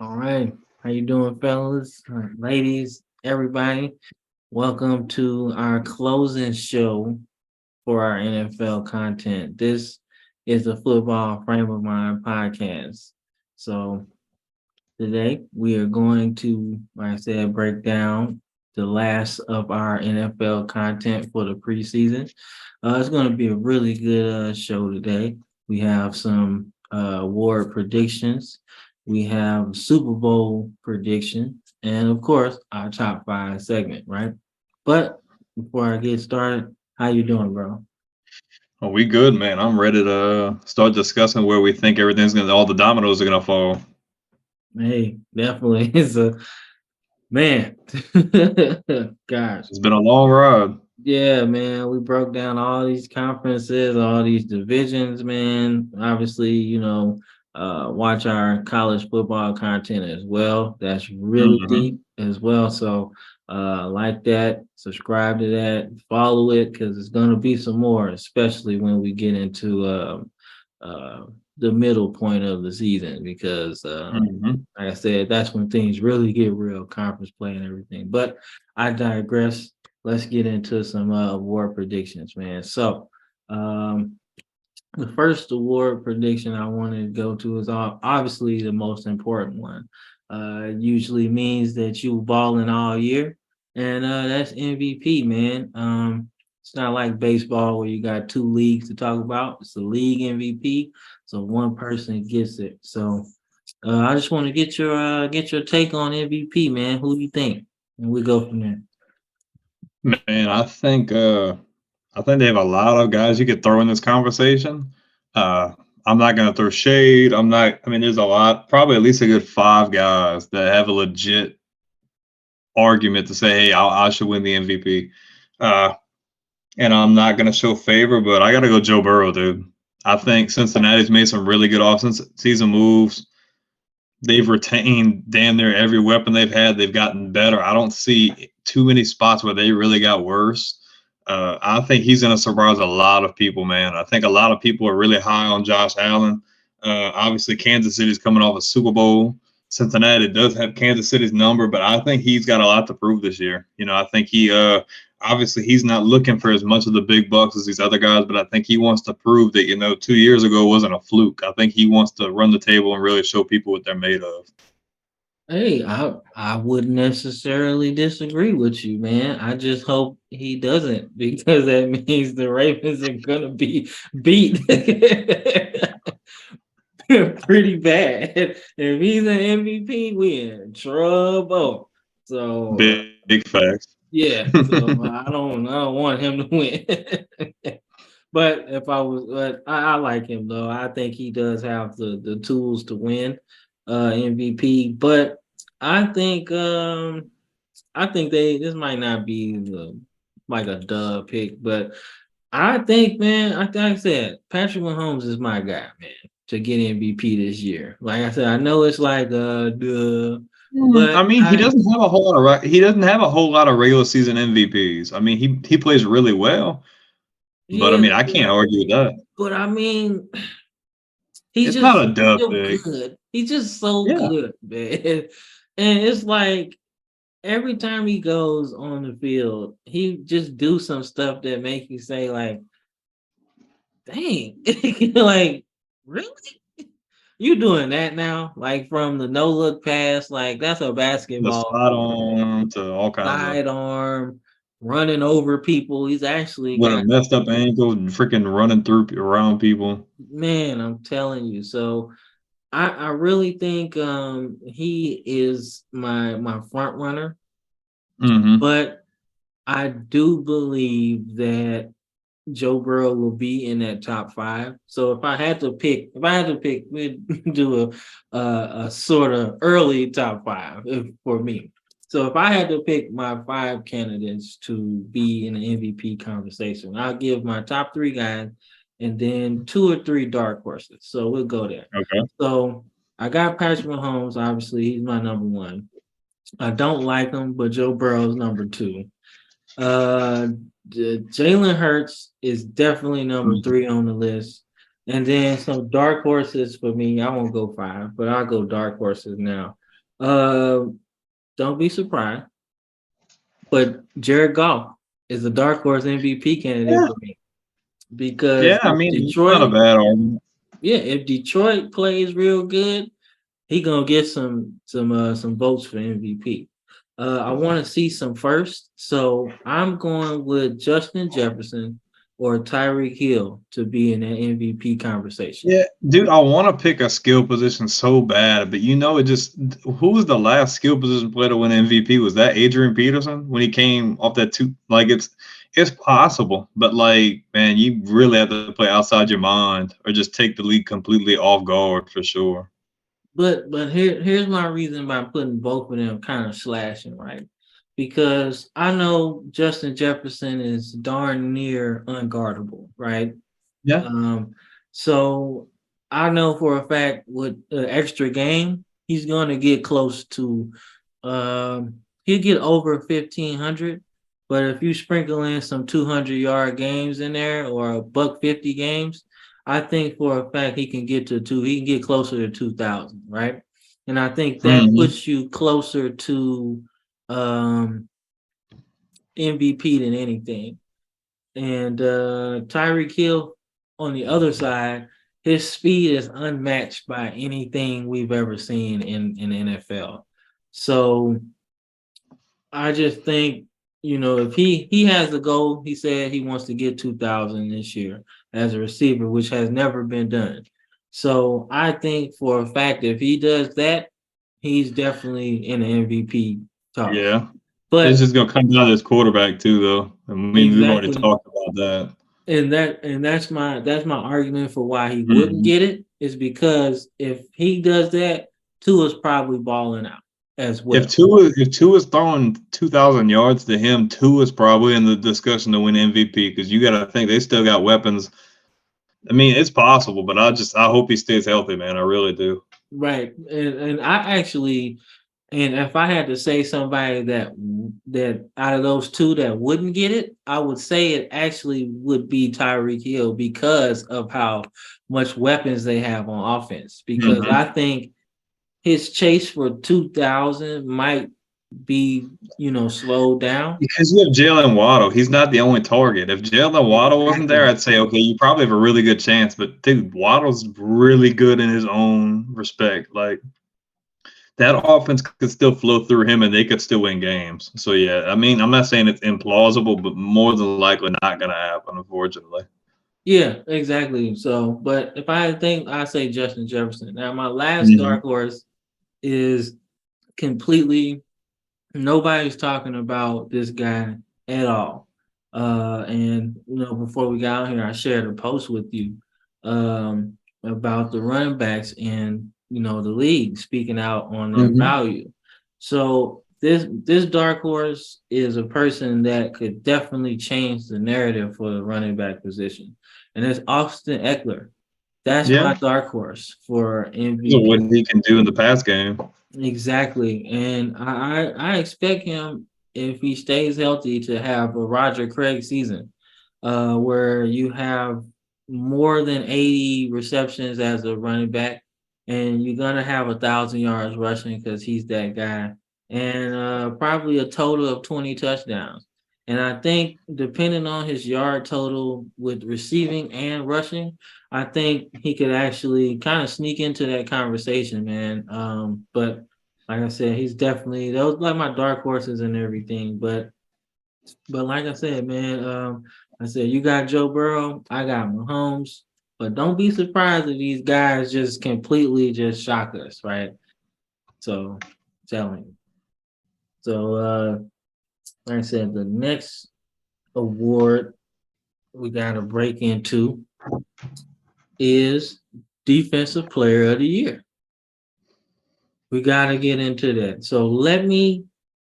All right. How you doing, fellas, ladies, everybody? Welcome to our closing show for our NFL content. This is the Football Frame of Mind podcast. So today we are going to, like I said, break down the last of our NFL content for the preseason. It's going to be a really good show today. We have some award predictions. We have Super Bowl prediction, and of course our top five segment, right? But before I get started, how you doing, bro? Oh, we good, man. I'm ready to start discussing where we think all the dominoes are gonna fall. Hey, definitely, it's a man. Gosh, It's been a long ride. yeah, man, we broke down all these conferences, all these divisions, man. Obviously, watch our college football content as well. That's really Hmm. deep as well. So, like that, subscribe to that, follow it, because it's gonna be some more, especially when we get into uh, the middle point of the season, because Hmm. like I said, that's when things really get real, conference play and everything. But I digress. Let's get into some award predictions, man. So, um, the first award prediction I wanted to go to is obviously the most important one. Usually means that you balling all year, and that's MVP, man. It's not like baseball where you got two leagues to talk about. It's the league MVP, so one person gets it. So I just want to get your take on MVP, man. Who do you think? And we go from there. Man, I think they have a lot of guys you could throw in this conversation. Uh, I'm not gonna throw shade. I'm not. I mean, there's a lot, probably at least a good five guys that have a legit argument to say, hey, I should win the MVP. Uh, and I'm not gonna show favor, but I gotta go Joe Burrow, dude. I think Cincinnati's made some really good off-season moves. They've retained damn near every weapon they've had. They've gotten better. I don't see too many spots where they really got worse. I think he's going to surprise a lot of people, man. I think a lot of people are really high on Josh Allen. Obviously, Kansas City's coming off a Super Bowl. Cincinnati does have Kansas City's number, but I think he's got a lot to prove this year. I think obviously he's not looking for as much of the big bucks as these other guys, but I think he wants to prove that 2 years ago wasn't a fluke. I think he wants to run the table and really show people what they're made of. Hey, I wouldn't necessarily disagree with you, man. I just hope he doesn't because that means the Ravens are gonna be beat pretty bad. If he's an MVP, we in trouble. So Big facts. yeah, so I don't want him to win. But if I was, but I like him though. I think he does have the tools to win MVP. But I think I think this might not be like a dub pick, but I think, man, like I said, Patrick Mahomes is my guy, man, to get MVP this year. Like I said, I know it's like duh, I but mean, he doesn't have a whole lot of he doesn't have a whole lot of regular season MVPs. I mean, he plays really well, but I yeah, mean, I can't argue with that. but I mean, he's It's not just a dub so pick. good. He's just so Yeah, good, man. And it's like every time he goes on the field, he just do some stuff that make you say like, "Dang!" like, really? You doing that now? Like from the no look pass, like that's a the basketball move, man. sidearm to all kinds of Sidearm, running over people. He's actually with a got messed up ankle and freaking running through around people. man. I'm telling you. So I really think he is my front runner, Hmm. but I do believe that Joe Burrow will be in that top five. So if I had to pick, we'd do a sort of early top five for me. So if I had to pick my five candidates to be in the MVP conversation, I'll give my top three guys and then two or three dark horses. So we'll go there. Okay. So I got Patrick Mahomes. Obviously, he's my number one. I don't like him, but Joe Burrow's number two. Uh, Jalen Hurts is definitely number Mhm. three on the list. And then some dark horses for me. I won't go five, but I'll go dark horses now. Uh, don't be surprised, but Jared Goff is a dark horse MVP candidate Yeah, for me because yeah. I if mean, it's not a Detroit, bad argument. yeah, if Detroit plays real good, he gonna get some votes for MVP. I want to see some first, so I'm going with Justin Jefferson or Tyreek Hill to be in that MVP conversation. Yeah, dude, I want to pick a skill position so bad, but it just who was the last skill position player to win MVP? Was that Adrian Peterson when he came off that two? Like it's possible, but like man, you really have to play outside your mind or just take the league completely off guard for sure. But here's my reason by putting both of them kind of slashing, right? Because I know Justin Jefferson is darn near unguardable, right? Yeah. Um, so I know for a fact with the extra game, he's going to get close to, he'll get over 1,500. But if you sprinkle in some 200-yard games in there or a buck 50 games, I think for a fact he can get to two. He can get closer to 2,000, right? And I think that Hmm. puts you closer to um, MVP than anything. And Tyreek Hill on the other side, his speed is unmatched by anything we've ever seen in the NFL. So I just think, if he has a goal, he said he wants to get 2,000 this year as a receiver, which has never been done. So I think for a fact, if he does that, he's definitely in the MVP talks. Yeah. It's But just gonna come down to this quarterback too, though. I mean, we've already exactly, talked about that. and that's my argument for why he wouldn't Mhm. get it is because if he does that, Tua's probably balling out as If well. Tua is throwing 2,000 yards to him, Tua is probably in the discussion to win MVP because you got to think they still got weapons. I mean, it's possible, but I hope he stays healthy, man. I really do. Right. And I actually, and if I had to say somebody that out of those two that wouldn't get it, I would say it actually would be Tyreek Hill because of how much weapons they have on offense. Because Hmm. I think his chase for 2,000 might be, slowed down. Because you have Jalen Waddle, he's not the only target. If Jalen Waddle wasn't there, Exactly. I'd say okay, you probably have a really good chance. But dude, Waddle's really good in his own respect. Like that offense could still flow through him and they could still win games. So yeah, I mean, I'm not saying it's implausible, but more than likely not going to happen, unfortunately. Yeah, exactly. So, but if I had to think, I say Justin Jefferson. Now, my last Hmm. dark horse is completely nobody's talking about this guy at all. And before we got out here, I shared a post with you about the running backs in the league, speaking out on their Hmm. value. So this dark horse is a person that could definitely change the narrative for the running back position, and it's Austin Eckler. That's Yeah, my dark horse for what MVP. he can do in the pass game. Exactly, and I expect him if he stays healthy to have a Roger Craig season, where you have more than 80 receptions as a running back, and you're gonna have 1,000 yards rushing because he's that guy, and probably a total of 20 touchdowns. And I think depending on his yard total with receiving and rushing, I think he could actually kind of sneak into that conversation, man. But like I said, he's definitely those like my dark horses and everything. But like I said, man, I said you got Joe Burrow, I got Mahomes. But don't be surprised if these guys just completely just shock us, right? So telling you. So like I said, the next award we gotta break into is Defensive Player of the Year. We gotta get into that. So let me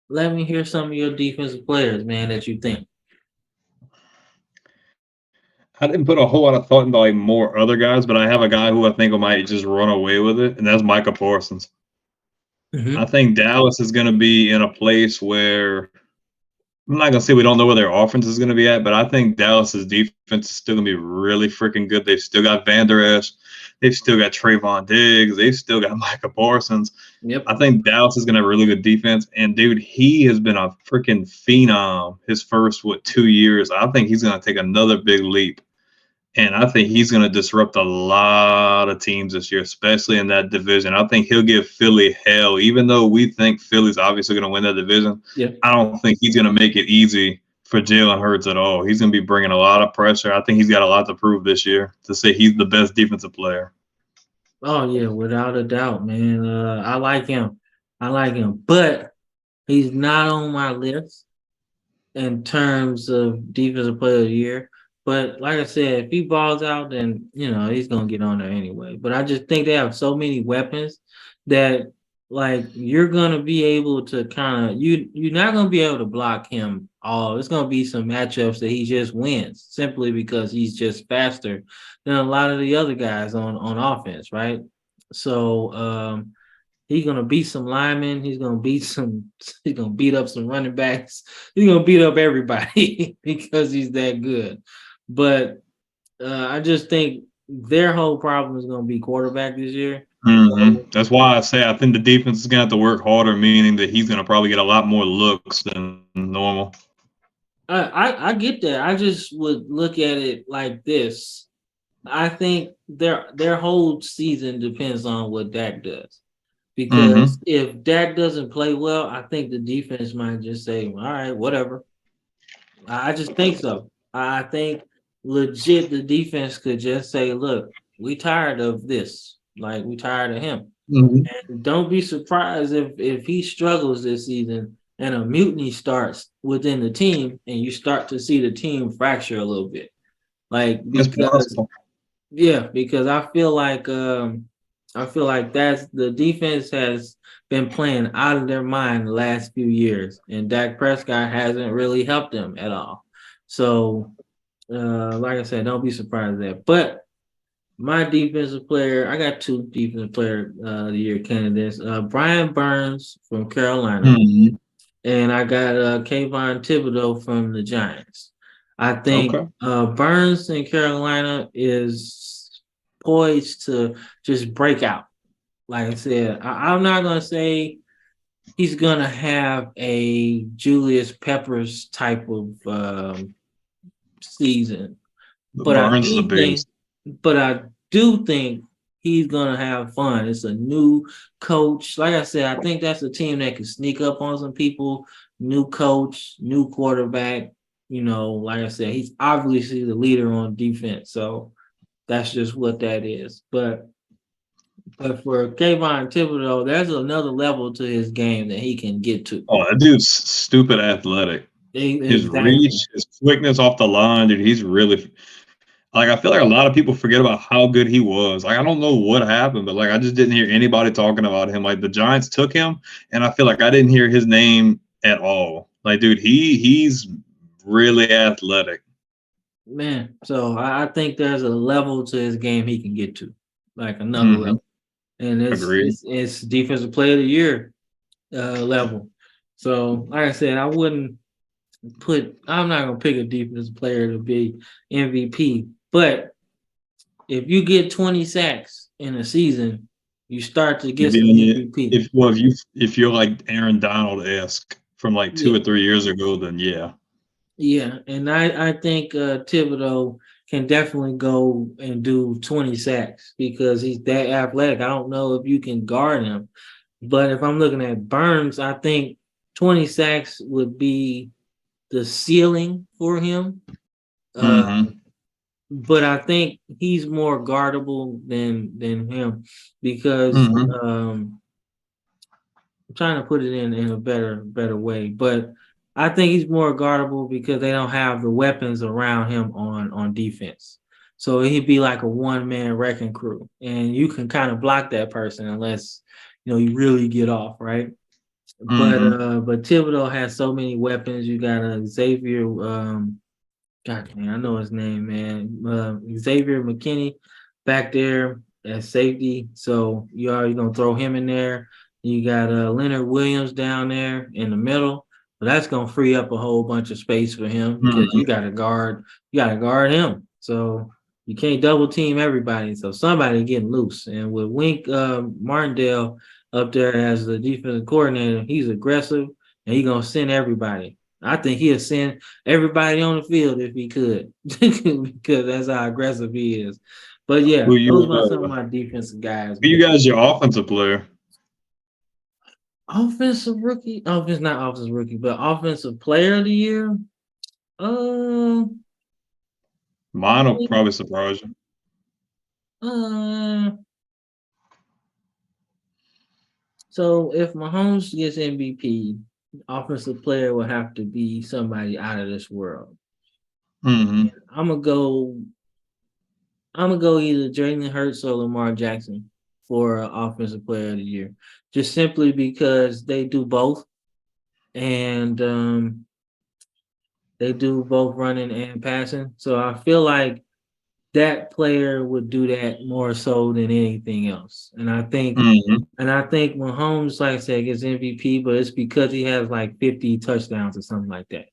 hear some of your defensive players, man, that you think. I didn't put a whole lot of thought into like more other guys, but I have a guy who I think might just run away with it, and that's Micah Parsons. I Hmm. think Dallas is going to be in a place where I'm not gonna say we don't know where their offense is gonna be at, but I think Dallas's defense is still gonna be really freaking good. They've still got Van Der Esch. They've still got Trayvon Diggs. They've still got Micah Parsons. Yep. I think Dallas is going to have a really good defense. And, dude, he has been a freaking phenom his first, 2 years. I think he's going to take another big leap. And I think he's going to disrupt a lot of teams this year, especially in that division. I think he'll give Philly hell, even though we think Philly's obviously going to win that division. Yeah. I don't think he's going to make it easy for Jalen Hurts at all. He's going to be bringing a lot of pressure. I think he's got a lot to prove this year to say he's the best defensive player. Oh yeah, without a doubt, man. I like him. I like him, but he's not on my list in terms of defensive player of the year. But like I said, if he balls out, then he's gonna get on there anyway. But I just think they have so many weapons that like you're gonna be able to kind of you're not gonna be able to block him all. It's gonna be some matchups that he just wins simply because he's just faster than a lot of the other guys on offense, right? So he's gonna beat some linemen. He's gonna beat some. He's gonna beat up some running backs. He's gonna beat up everybody because he's that good. But I just think their whole problem is gonna be quarterback this year. So, That's why I say I think the defense is going to have to work harder, meaning that he's going to probably get a lot more looks than normal. I get that. I just would look at it like this. I think their whole season depends on what Dak does. Because Mm-hmm. if Dak doesn't play well, I think the defense might just say, all right, whatever. I just think so. I think legit the defense could just say, look, we tired of this. Like we tired of him. Mm-hmm. And don't be surprised if he struggles this season and a mutiny starts within the team and you start to see the team fracture a little bit. Like It's because possible. yeah, because I feel like that's the defense has been playing out of their mind the last few years, and Dak Prescott hasn't really helped them at all. So, like I said, don't be surprised there. But my defensive player, I got two defensive player of the year candidates: Brian Burns from Carolina, Mm-hmm. and I got Kayvon Thibodeau from the Giants. I think Okay. Burns in Carolina is poised to just break out. Like I said, I'm not gonna say he's gonna have a Julius Peppers type of season, but I Burns is a do think, beast. but I do think he's gonna have fun. It's a new coach. Like I said, I think that's a team that can sneak up on some people. New coach, new quarterback. Like I said, he's obviously the leader on defense. So that's just what that is. But for Kayvon Thibodeau, there's another level to his game that he can get to. Oh, that dude's stupid athletic. His reach, Exactly. his quickness off the line, dude, he's really like I feel like a lot of people forget about how good he was. Like I don't know what happened, but like I just didn't hear anybody talking about him. Like the Giants took him, and I feel like I didn't hear his name at all. Like, dude, he's really athletic. Man, so I think there's a level to his game he can get to, like another Mm-hmm. level, and it's Agreed. it's it's defensive player of the year level. So, like I said, I'm not gonna pick a defensive player to be MVP, but if you get 20 sacks in a season, you start to You'd get be some in it MVP. if well if you're like Aaron Donald esque from like two Yeah, or 3 years ago, then yeah. yeah, and I think Thibodeau can definitely go and do 20 sacks because he's that athletic. I don't know if you can guard him, but if I'm looking at Burns, I think 20 sacks would be the ceiling for him. Uh, Mm-hmm. but I think he's more guardable than him because Mm-hmm. I'm trying to put it in a better way, but I think he's more guardable because they don't have the weapons around him on defense. So he'd be like a one man wrecking crew, and you can kind of block that person unless you really get off, right? Mm-hmm. But Thibodeau has so many weapons. You got Xavier, God man, I know his name, man. Xavier McKinney back there at safety. So you already gonna throw him in there. You got Leonard Williams down there in the middle. But that's gonna free up a whole bunch of space for him because Mm-hmm. you gotta guard him. So You can't double team everybody, so somebody getting loose. And with Wink Martindale up there as the defensive coordinator, he's aggressive and he's gonna send everybody. I think he'll send everybody on the field if he could, because that's how aggressive he is. But yeah, Who those you are some of my defensive guys, who you man. guys your offensive player? Offensive rookie, offense not offensive rookie, but offensive player of the year. Uh, Mine will probably surprise you. uh. So if Mahomes gets MVP, offensive player will have to be somebody out of this world. Mm-hmm. I'm gonna go. I'm gonna go either Jalen Hurts or Lamar Jackson for offensive player of the year, just simply because they do both, and they do both running and passing. So I feel like that player would do that more so than anything else. Mm-hmm. And I think Mahomes, like I said, gets MVP, but it's because he has like 50 touchdowns or something like that.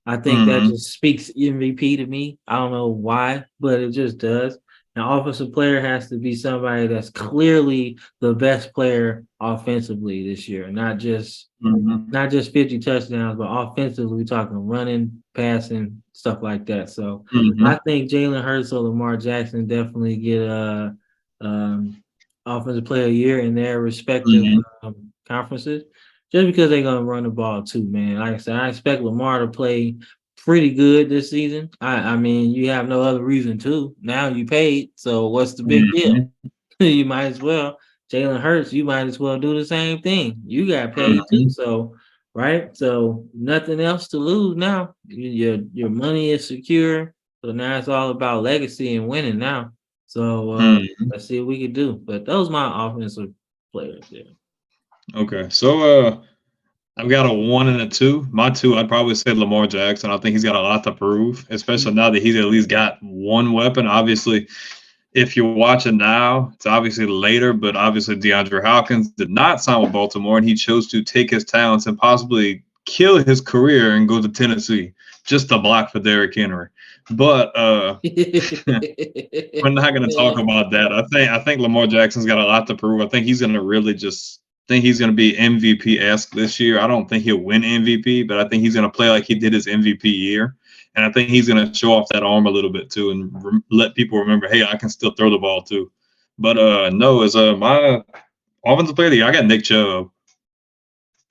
I think that Mm-hmm. just speaks MVP to me. I don't know why, but it just does. An offensive player has to be somebody that's clearly the best player offensively this year, Mm-hmm. not just 50 touchdowns, but offensively, we're talking running, passing, stuff like that. So Mm-hmm. I think Jalen Hurts or Lamar Jackson definitely get a offensive player of the year in their respective Mm-hmm. conferences, just because they're gonna run the ball too, man. Like I said, I expect Lamar to play pretty good this season. I mean, you have no other reason to. Now you paid, so what's the big deal? Mm-hmm. You might as well. Jalen Hurts, you might as well do the same thing. You got paid too, Mm-hmm. so right. So nothing else to lose now. Your money is secure. So now it's all about legacy and winning now. So Mm-hmm. let's see what we can do. But those my offensive players there. Okay, so I've got a 1 and a 2. My 2, I'd probably say Lamar Jackson. I think he's got a lot to prove, especially now that he's at least got one weapon. Obviously, if you're watching now, it's obviously later, but obviously DeAndre Hopkins did not sign with Baltimore, and he chose to take his talents and possibly kill his career and go to Tennessee just to block for Derrick Henry. But we're not going to talk about that. I think Lamar Jackson's got a lot to prove. I think he's going to really just think he's going to be MVP esque this year. I don't think he'll win MVP, but I think he's going to play like he did his MVP year. And I think he's going to show off that arm a little bit too, and let people remember, hey, I can still throw the ball too. But no, as my offensive player of the year, I got Nick Chubb.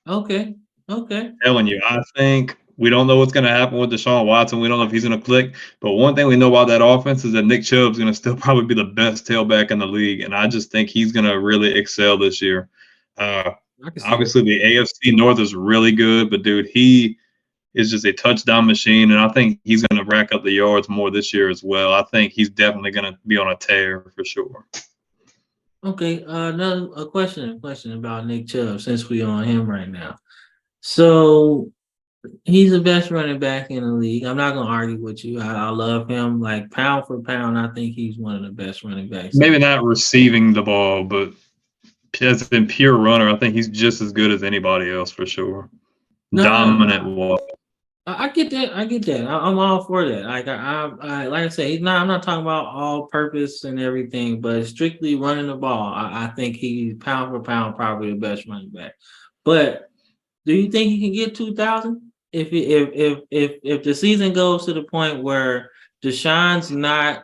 Okay. Okay. Telling you, I think we don't know what's going to happen with Deshaun Watson. We don't know if he's going to click. But one thing we know about that offense is that Nick Chubb's going to still probably be the best tailback in the league, and I just think he's going to really excel this year. Uh, I can see that. Obviously, the AFC North is really good, but dude, he is just a touchdown machine, and I think he's going to rack up the yards more this year as well. I think he's definitely going to be on a tear for sure. Okay. Another a question about Nick Chubb since we on him right now. So he's the best running back in the league. I'm not gonna argue with you. I love him. Like pound for pound, I think he's one of the best running backs in. Maybe not receiving the ball, but as a pure runner, I think he's just as good as anybody else for sure. Dominant No, walk. I get that. I get that. I'm all for that. Like I said, he's not. I'm not talking about all purpose and everything, but strictly running the ball. I think he's pound for pound probably the best running back. But do you think he can get 2,000 if the season goes to the point where Deshaun's not,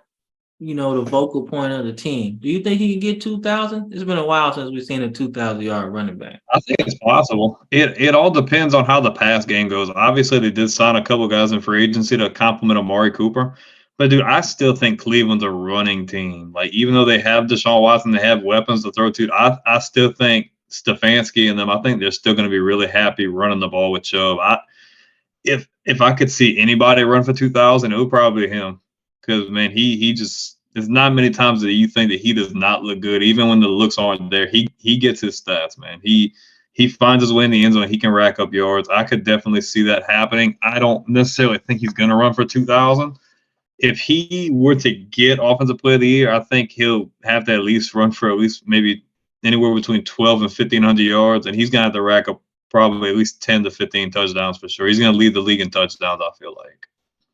the vocal point of the team? Do you think he can get 2,000? It's been a while since we've seen a 2,000-yard running back. I think it's possible. It all depends on how the pass game goes. Obviously, they did sign a couple guys in free agency to complement Amari Cooper. But dude, I still think Cleveland's a running team. Like even though they have Deshaun Watson, they have weapons to throw to. I still think Stefanski and them. I think they're still going to be really happy running the ball with Chubb. If I could see anybody run for 2,000, it would probably be him. Because man, he just there's not many times that you think that he does not look good, even when the looks aren't there. He gets his stats, man. He finds his way in the end zone. He can rack up yards. I could definitely see that happening. I don't necessarily think he's going to run for 2,000. If he were to get offensive player of the year, I think he'll have to at least run for at least maybe anywhere between 12 and 1,500 yards, and he's going to have to rack up probably at least 10 to 15 touchdowns for sure. He's going to lead the league in touchdowns, I feel like.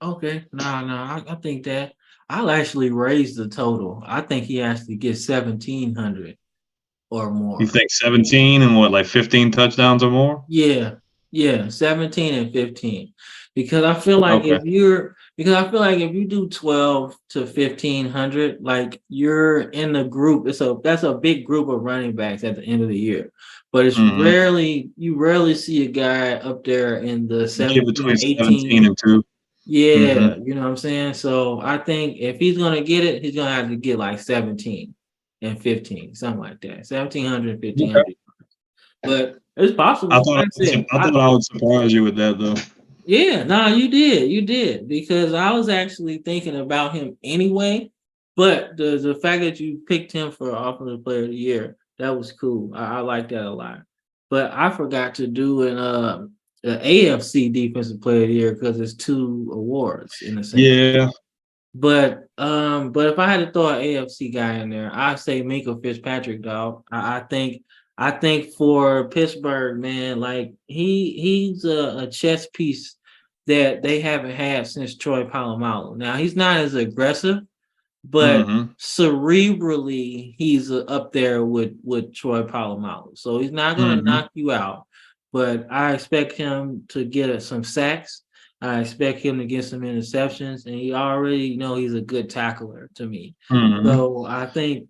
Okay, no, I think that. I'll actually raise the total. I think he actually gets 1,700 or You more. think 17 and what, like 15 touchdowns or more? Yeah, yeah, 17 and 15. Because I feel like Okay. if you do 12 to 1,500, like you're in the group. That's a big group of running backs at the end of the year. But Hmm. you rarely see a guy up there in the Get 17 between or 17 18. and 2. Hmm. Yeah, you know what I'm saying? So I think if he's gonna get it, he's gonna have to get like 17 and 15, something like that. 1,700, Okay. 1,500. But it's I possible. thought Like I said, I thought I would surprise you with that though. yeah, no, you did, because I was actually thinking about him anyway. But the fact that you picked him for Offensive Player of the Year, that was cool. I like that a lot. But I forgot to do the AFC Defensive Player of the Year because it's two awards in the same. Yeah. But if I had to throw an AFC guy in there, I'd say Minka Fitzpatrick, dog. I think for Pittsburgh, man, like he's a chess piece that they haven't had since Troy Polamalu. Now he's not as aggressive, but Hmm. cerebrally he's up there with Troy Polamalu. So he's not gonna Hmm. knock you out, but I expect him to get some sacks. I expect him to get some interceptions, and he already know he's a good tackler to me. Hmm. So I think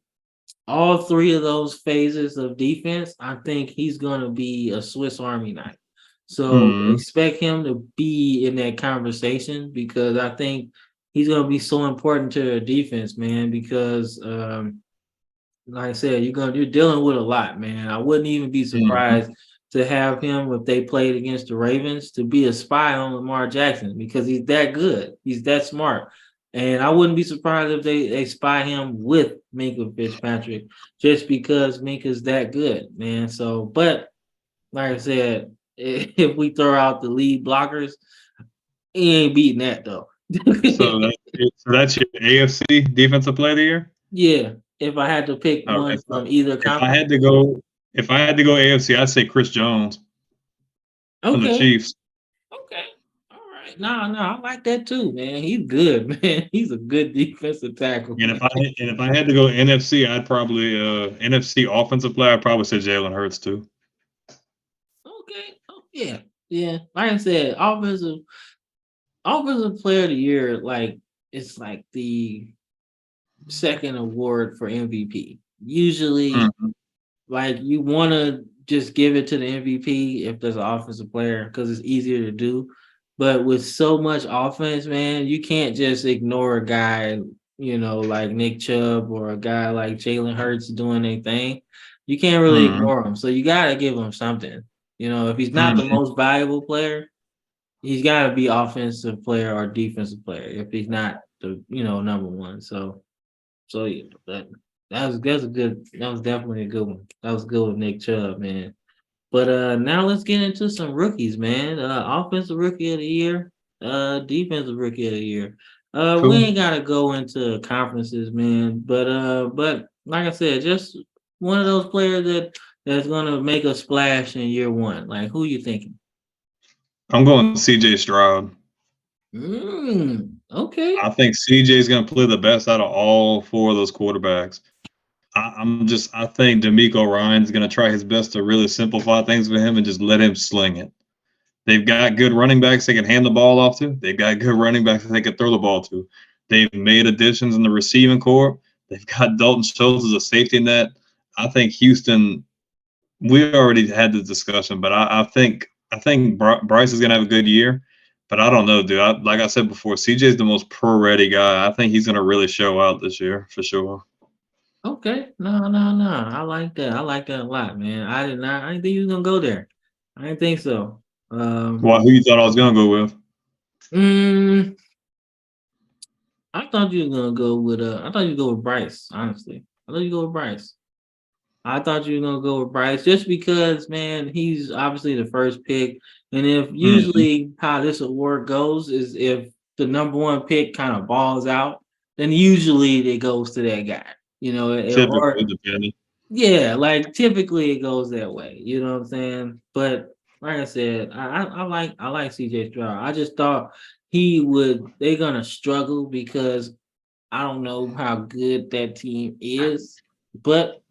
all three of those phases of defense, I think he's gonna be a Swiss Army knife. So Hmm. expect him to be in that conversation because I think he's gonna be so important to their defense, man. Because like I said, you're dealing with a lot, man. I wouldn't even be Hmm. surprised to have him if they played against the Ravens to be a spy on Lamar Jackson because he's that good. He's that smart. And I wouldn't be surprised if they spy him with Minka Fitzpatrick just because Minka's that good, man. So, but like I said, if we throw out the lead blockers, he ain't beating that though. So that's your AFC Defensive Player of the Year. Yeah, if I had to pick Okay. one So from either if I conference. had to go, if I had to go AFC, I'd say Chris Jones from the Okay. Chiefs. Okay. All right. No, no, I like that too, man. He's good, man. He's a good defensive tackle, And man. if I had to go NFC, I'd probably NFC offensive player. I'd probably say Jalen Hurts too. Okay. Oh, yeah. Yeah. Like I said, offensive player of the year, like it's like the second award for MVP. Usually, Mhm. like you want to just give it to the MVP if there's an offensive player because it's easier to do. But with so much offense, man, you can't just ignore a guy, like Nick Chubb or a guy like Jalen Hurts doing their thing. You can't really Mhm. ignore him. So you gotta give him something. If he's not the Mhm. most valuable player, he's gotta be offensive player or defensive player if he's not the number one. So yeah, that was definitely a good one. That was good with Nick Chubb, man. But now let's get into some rookies, man. Offensive rookie of the year, defensive rookie of the year. We Cool. ain't gotta go into conferences, man. But like I said, just one of those players that's gonna make a splash in year one. Like who you thinking? I'm going CJ Stroud. Okay. I think CJ is going to play the best out of all four of those quarterbacks. I think D'Amico Ryan's going to try his best to really simplify things for him and just let him sling it. They've got good running backs they can hand the ball off to. They've got good running backs they can throw the ball to. They've made additions in the receiving corps. They've got Dalton Schultz as a safety net. I think Houston. We already had this discussion, but I think Bryce is gonna have a good year. But I don't know, dude. Like I said before, CJ is the most pro-ready guy. I think he's gonna really show out this year for sure. Okay. No, no, no. I like that. I like that a lot, man. I did not. I didn't think you was gonna go there. I didn't think so. Why? Who you thought I was gonna go with? Mm, I thought you were gonna go with I thought you go with Bryce, honestly. I thought you go with Bryce. I thought you were gonna go with Bryce just because, man, he's obviously the first pick. And if Hmm. usually how this award goes is if the number one pick kind of balls out, then usually it goes to that guy. Typically, Or depending. yeah, like typically it goes that way. You know what I'm saying? But like I said, I like CJ Stroud. I just thought they're gonna struggle because I don't know how good that team is, but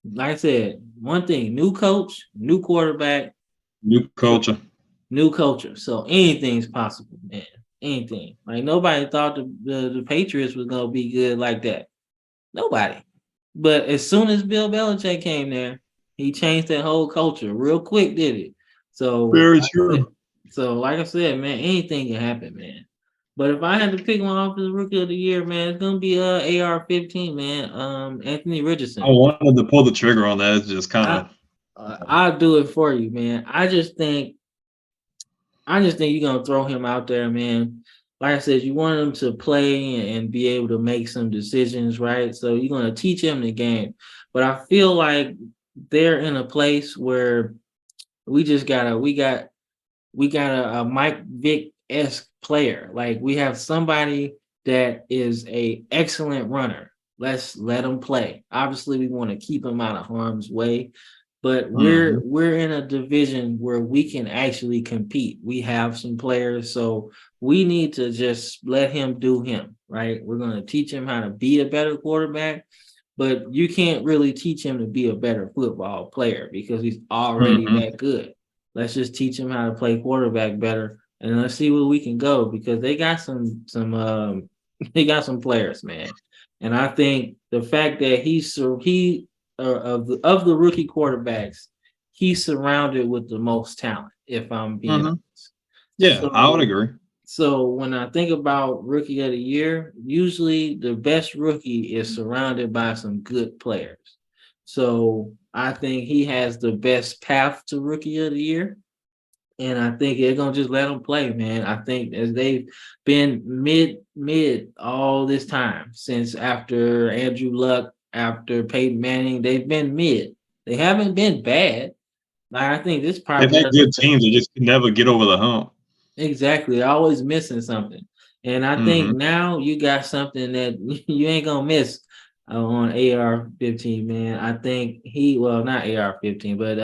like I said, one thing: new coach, new quarterback, New so culture. new culture. So anything's possible, man. Anything. Like nobody thought the Patriots was gonna be good like that. Nobody. But as soon as Bill Belichick came there, he changed that whole culture real quick, did it? So, Very like I said, true. like I said, man, anything can happen, man. But if I had to pick one off as rookie of the year, man, it's gonna be AR-15, man. Anthony I Richardson. wanted to pull the trigger on that. It's just kind I of I'll do it for you, man. I just think you're gonna throw him out there, man. Like I said, you want him to play and be able to make some decisions, right? So you're gonna teach him the game. But I feel like they're in a place where we got a Mike Vick esque player. Like we have somebody that is a excellent runner. Let's let him play. Obviously, we want to keep him out of harm's way, but we're Mhm. we're in a division where we can actually compete. We have some players, so we need to just let him do him. Right? We're going to teach him how to be a better quarterback, but you can't really teach him to be a better football player because he's already Mhm. that good. Let's just teach him how to play quarterback better, and let's see where we can go because they got some they got some players, man. And I think the fact that he of the rookie quarterbacks, he's surrounded with the most talent. If I'm being Mhm. honest, Yeah, I would so agree. so when I think about rookie of the year, usually the best rookie is surrounded by some good players. So I think he has the best path to rookie of the year. And I think they're gonna just let him play, man. I think as they've been mid all this time since after Andrew Luck, after Peyton Manning, they've been mid. They haven't been bad. Like I think this They've probably had has good teams that just could never get over the hump. exactly, always missing something. And I think Mhm. now you got something that you ain't gonna miss on AR-15, man. I think well, not AR-15, but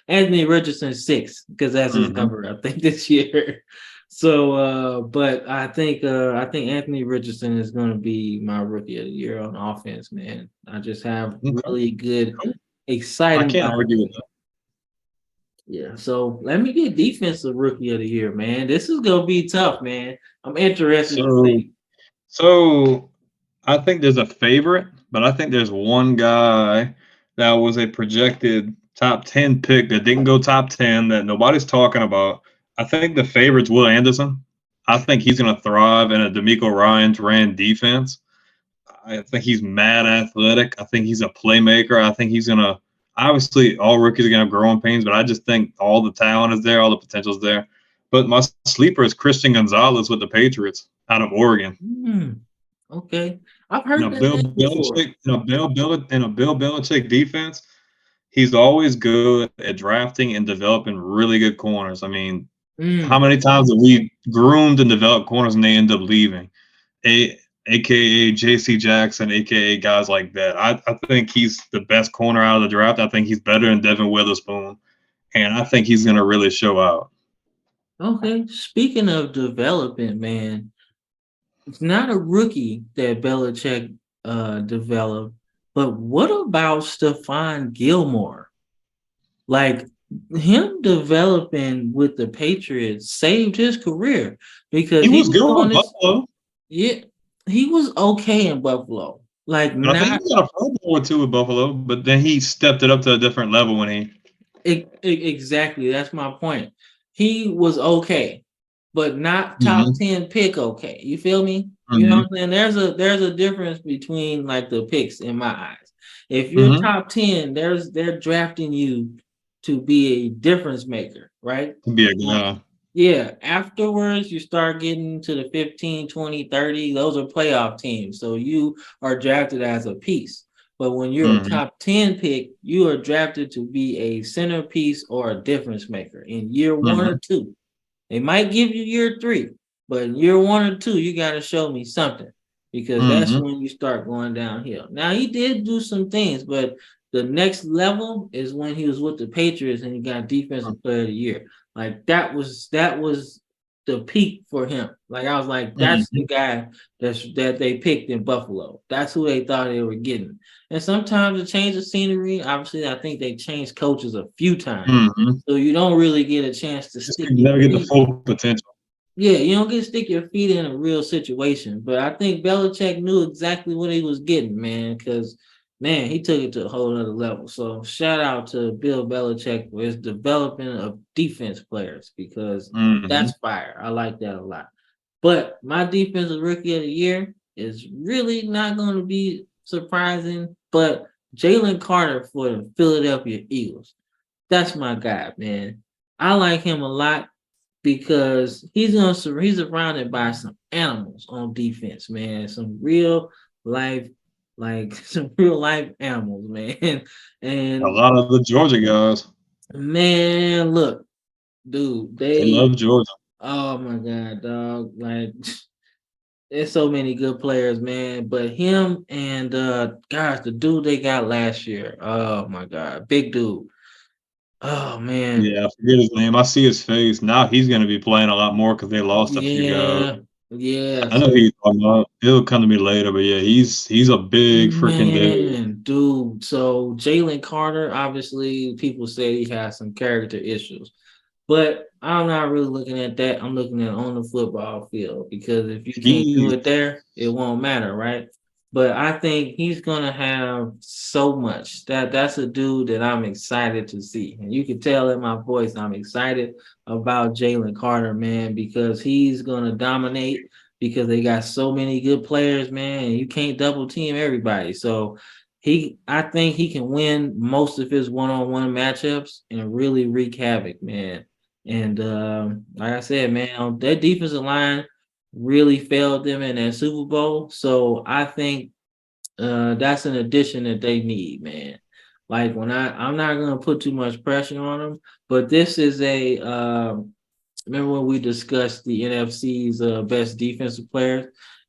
Anthony Richardson 6, because that's his Mhm. number, I think, this year. So but I think Anthony Richardson is gonna be my rookie of the year on offense, man. I just have Okay. really good, Cool. I exciting can't argue with vibes. that. Yeah, so let me get defensive rookie of the year, man. This is gonna be tough, man. I'm interested to So see. so I think there's a favorite, but I think there's one guy that was a projected top 10 pick that didn't go top 10 that nobody's talking about. I think the favorite's Will Anderson. I think he's going to thrive in a D'Amico Ryans ran defense. I think he's mad athletic. I think he's a playmaker. I think he's going to obviously all rookies are going to have growing pains, but I just think all the talent is there, all the potential is there. But my sleeper is Christian Gonzalez with the Patriots out of Oregon. Hmm, okay, I've In heard a that Bill name before. Belichick, in a Bill Belichick defense, he's always good at drafting and developing really good corners. I mean, how Mm, many times have we groomed and developed corners and they end up leaving? A AKA JC Jackson, AKA guys like that. I think he's the best corner out of the draft. I think he's better than Devin Witherspoon. And I think he's gonna really show out. okay. Speaking of development, man, it's not a rookie that Belichick developed, but what about Stephon Gilmore? Like him developing with the Patriots saved his career because He he was was good on with this. Buffalo. Yeah, he was okay in Buffalo. Like And I think not he got a Pro Bowl or two with Buffalo, but then he stepped it up to a different level when he exactly. That's my point. He was okay, but not top Mhm. 10 pick okay. You feel me? You know what Mhm. I'm saying? There's a difference between like the picks in my eyes. If you're Mhm. top 10, they're drafting you to be a difference maker, right? To be a Like guy. yeah, afterwards you start getting to the 15, 20, 30. Those are playoff teams. So you are drafted as a piece. But when you're a Mhm. top 10 pick, you are drafted to be a centerpiece or a difference maker in year one or Mhm. two. They might give you year three, but in year one or two, you got to show me something because that's Mhm. when you start going downhill. Now, he did do some things, but the next level is when he was with the Patriots and he got defensive player of the year. Like that was the peak for him. Like I was like, that's the Mhm. guy that they picked in Buffalo. That's who they thought they were getting. And sometimes a change of scenery. Obviously, I think they changed coaches a few times, Mhm. so you don't really get a chance to Just stick could your never get the feet. full potential. Yeah, you don't get to stick your feet in a real situation. But I think Belichick knew exactly what he was getting, man, because man, he took it to a whole other level. So shout out to Bill Belichick for his development of defense players because that's Mhm. fire. I like that a lot. But my defensive rookie of the year is really not going to be surprising. But Jalen Carter for the Philadelphia Eagles. That's my guy, man. I like him a lot because he's surrounded by some animals on defense, man. Some real life, like some real life animals, man. A And lot of the Georgia guys, man, look, dude, they love Georgia. oh my god, dog, like there's so many good players, man. But him and gosh, the dude they got last year, oh my god, big dude. Oh man, Yeah, I forget his name. I see his face. Now he's gonna be playing a lot more because they lost a few guys. yeah, yeah. I know who So you're talking about. He'll come to me later, but yeah, he's a big freaking dude. man, dude. So Jalen Carter, obviously, people say he has some character issues, but I'm not really looking at that. I'm looking at on the football field because if you can't do He's it there, it won't matter, right? But I think he's gonna have so much. That's a dude that I'm excited to see, and you can tell in my voice I'm excited about Jalen Carter, man, because he's gonna dominate because they got so many good players, man, and you can't double team everybody. So I think he can win most of his one-on-one matchups and really wreak havoc, man. And like I said, man, that defensive line really failed them in that Super Bowl. So I think that's an addition that they need, man. Like when I'm not gonna put too much pressure on them, but this is a remember when we discussed the NFC's best defensive players,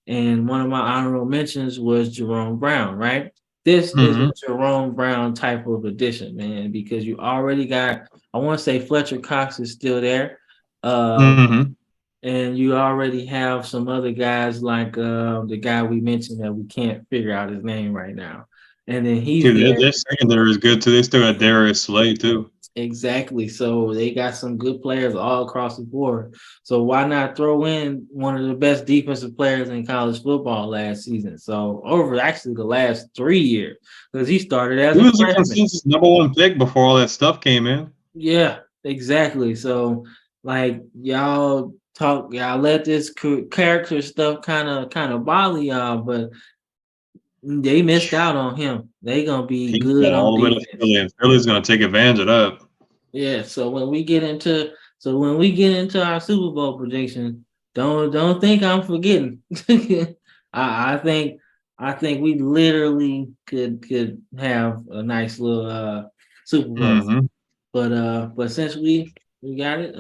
and one of my honorable mentions was Jerome Brown, right? This is a mhm, Jerome Brown type of addition, man, because you already got, I want to say Fletcher Cox is still there. Um, mhm. and you already have some other guys like the guy we mentioned that we can't figure out his name right now. And then he's Dude, there. their secondary is good too. They still got Darius Slay too. Exactly. So they got some good players all across the board. So why not throw in one of the best defensive players in college football last season? So over actually the last 3 years, because he started as He a was a freshman. consensus #1 pick before all that stuff came in. Yeah, exactly. So like y'all let this character stuff kind of bother y'all, but they missed out on him. They gonna be He good got on all the way to defense. Philly, and Philly's gonna take advantage of that. Yeah, so when we get into our Super Bowl prediction, don't think I'm forgetting. I think we literally could have a nice little Super Bowl. Mhm. But since we got it,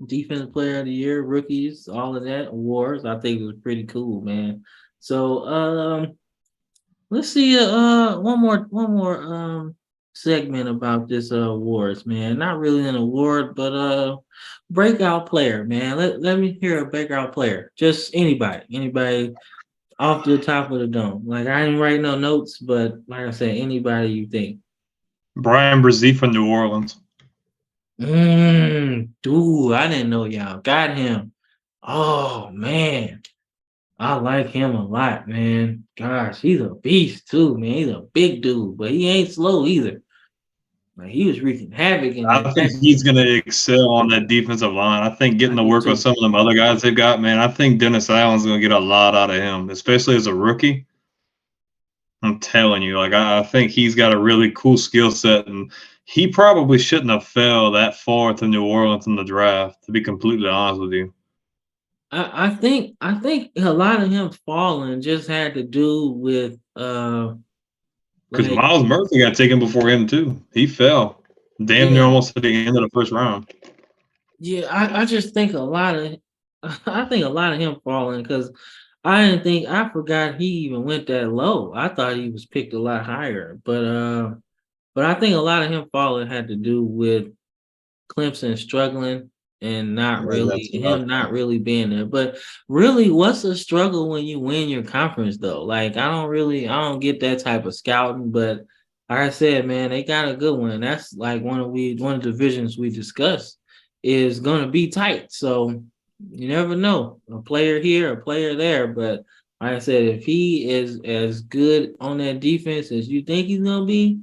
defensive player of the year, rookies, all of that awards, I think it was pretty cool, man. So let's see one more segment about this awards, man. Not really an award, but breakout player, man. Let me hear a breakout player. Just anybody off the top of the dome. Like I didn't write no notes, but like I said, anybody you think. Brian Brzee from New Orleans. Dude, I didn't know y'all got him. Oh man. I like him a lot, man. Gosh, he's a beast too, man. He's a big dude, but he ain't slow either. Like he was wreaking havoc in that I think he's Jacksonville. gonna excel on that defensive line. I think getting I to do work with too. some of them other guys they've got, man, I think Dennis Allen's gonna get a lot out of him, especially as a rookie. I'm telling you, like I think he's got a really cool skill set, and he probably shouldn't have fell that far to New Orleans in the draft. To be completely honest with you, I think a lot of him falling just had to do with because like Miles Murphy got taken before him too. He fell damn near yeah, almost at the end of the first round. yeah, I just think a lot of I think a lot of him falling because I forgot he even went that low. I thought he was picked a lot higher. But I think a lot of him falling had to do with Clemson struggling. and not Yeah, really that's what him not really being there. But really, what's the struggle when you win your conference though? Like I don't get that type of scouting, but like I said, man, they got a good one. That's like one of the divisions we discussed is gonna be tight. So you never know. A player here, a player there. But like I said, if he is as good on that defense as you think he's gonna be,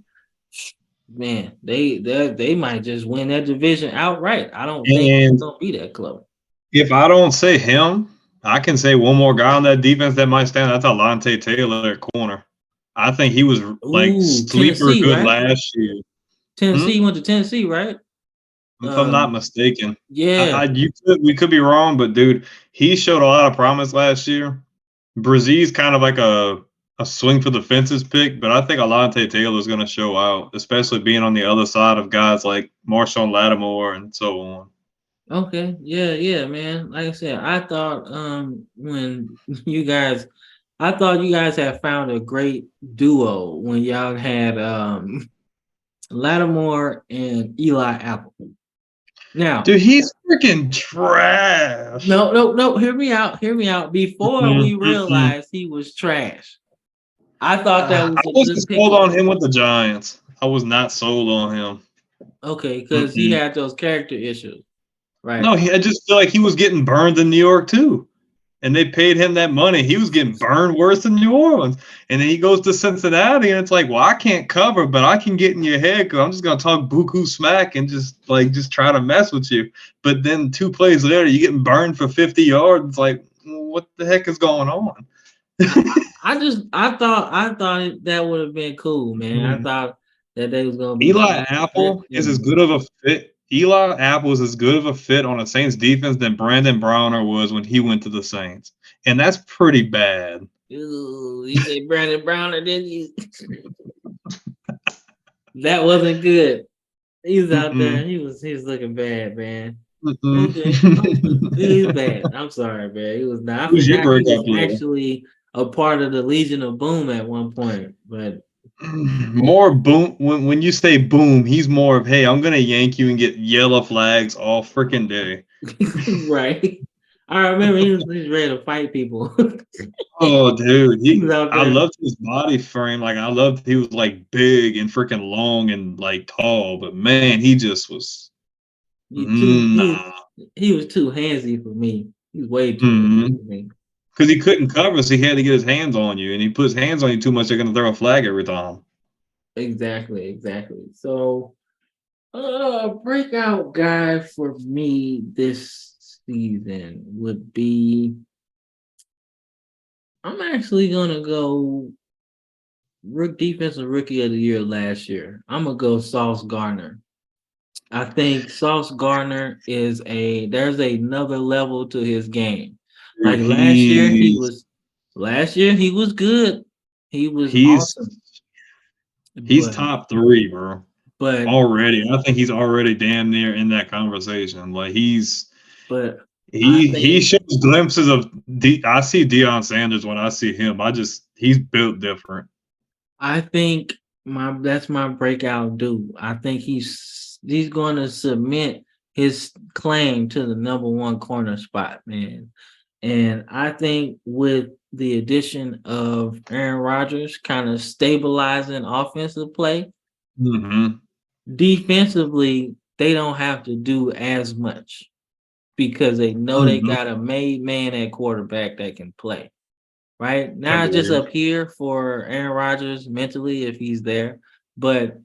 man, they might just win that division outright. I don't think it's And gonna be that close. if I don't say him, I can say one more guy on that defense that might stand. That's Alontae Taylor at corner. I think he was like Ooh, sleeper Tennessee, good right? last year. Hmm? Tennessee went to Tennessee, right? If I'm not Um, mistaken. yeah. We could be wrong, but dude, he showed a lot of promise last year. Brzez's kind of like a swing for the fences pick, but I think Alontae Taylor is going to show out, especially being on the other side of guys like Marshawn Lattimore and so on. Okay. Yeah, yeah, man. Like I said, I thought when you guys I thought you guys had found a great duo when y'all had Lattimore and Eli Apple. Now, Dude, he's freaking trash. no, no, no, hear me out. Hear me out. Before Mm-mm, we mm-mm. realized he was trash, I thought that I was a wasn't good sold pickup. on him with the Giants. I was not sold on him. Okay, because he Mm-mm. had those character issues, right? No, I just feel like he was getting burned in New York too. And they paid him that money. He was getting burned worse than New Orleans. And then he goes to Cincinnati, and it's like, well, I can't cover, but I can get in your head because I'm just gonna talk buku smack and just try to mess with you. But then 2 plays later, you're getting burned for 50 yards. It's like, what the heck is going on? I thought that would have been cool, man. I thought that they was gonna be Eli friends. Apple is as good of a fit. Eli Apple is as good of a fit on a Saints defense than Brandon Browner was when he went to the Saints, and that's pretty bad. Ooh, you say Brandon Browner, didn't you? That wasn't good. He was out there. Mm-mm. He was looking bad, man. Mm-mm. Okay, he's bad. I'm sorry, man. He was not. I Who's your forgot he breakout was player? actually a part of the Legion of Boom at one point. But More boom. When you say boom, he's more of, hey, I'm gonna yank you and get yellow flags all freaking day. right, I remember he was ready to fight people. Oh, dude, He was out I there. loved his body frame. Like I loved he was like big and freaking long and like tall, but man, he just was He too nah. he was too handsy for me. He's way too handsy Mm-hmm. for me. Because he couldn't cover, so he had to get his hands on you, and he puts hands on you too much, they're gonna throw a flag every time. Exactly, exactly. So, breakout guy for me this season would be. I'm actually gonna go defensive rookie of the year last year. I'm gonna go Sauce Gardner. I think Sauce Gardner is there's another level to his game. Dude, Like last year he was good. He was he's awesome. he's But top three, bro. but Already, I think he's already damn near in that conversation. Like but I he think shows glimpses of I see Deion Sanders when I see him. He's built different. I think my that's my breakout dude. I think he's going to submit his claim to the number one corner spot, man. And I think with the addition of Aaron Rodgers kind of stabilizing offensive play, Hmm. defensively, they don't have to do as much because they know they Hmm. got a made man at quarterback that can play. Right? Not just Agreed. up here for Aaron Rodgers mentally if he's there, but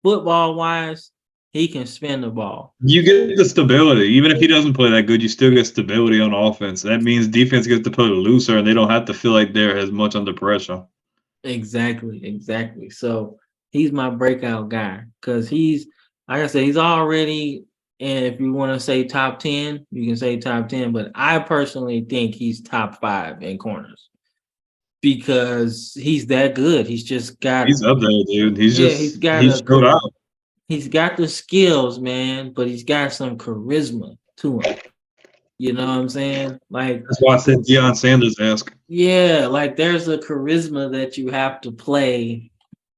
football wise, he can spin the ball. You get the stability. Even if he doesn't play that good, you still get stability on offense. That means defense gets to play looser and they don't have to feel like they're as much under pressure. Exactly, exactly. So he's my breakout guy because he's like I said, he's already. And if you want to say top 10, you can say top 10. But I personally think he's top 5 in corners because he's that good. He's just got, He's up there, dude. yeah, He showed out. he's got the skills, man, but he's got some charisma to him. You know what I'm saying? Like, That's why I said Deion Sanders esque. yeah, like there's a charisma that you have to play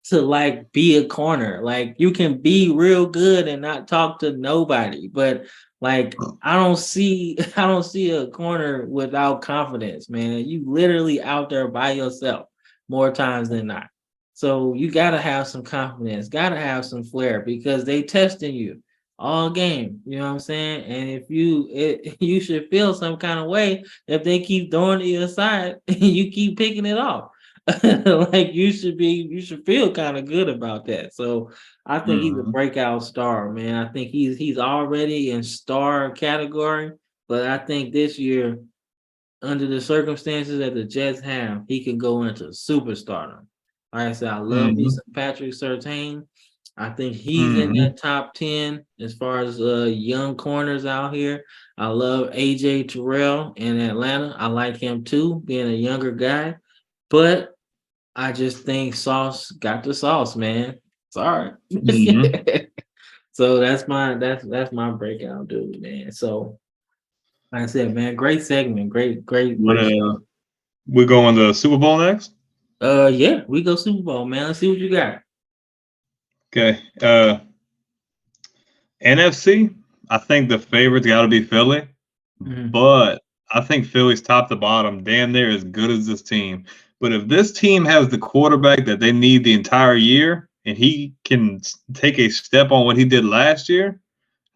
to like be a corner. Like you can be real good and not talk to nobody, but Like I don't see a corner without confidence, man. You literally out there by yourself more times than not. So you gotta have some confidence, gotta have some flair because they testing you all game. You know what I'm saying? And if you should feel some kind of way if they keep throwing it to your side and you keep picking it off. Like you should feel kind of good about that. So I think he's a Mhm. breakout star, man. I think he's already in star category, but I think this year, under the circumstances that the Jets have, he can go into superstardom. Like I said, I love me Mhm. some Patrick Surtain. I think he's in Mhm. that top 10 as far as young corners out here. I love AJ Terrell in Atlanta. I like him too, being a younger guy. But I just think Sauce got the sauce, man. Sorry. Mhm. So that's my breakout, dude, man. So like I said, man, great segment, What great show. we going to Super Bowl next? Yeah, we go Super Bowl, man. Let's see what you got. Okay. NFC, I think the favorite's got to be Philly, Mhm. but I think Philly's top to bottom damn near as good as this team. But if this team has the quarterback that they need the entire year and he can take a step on what he did last year,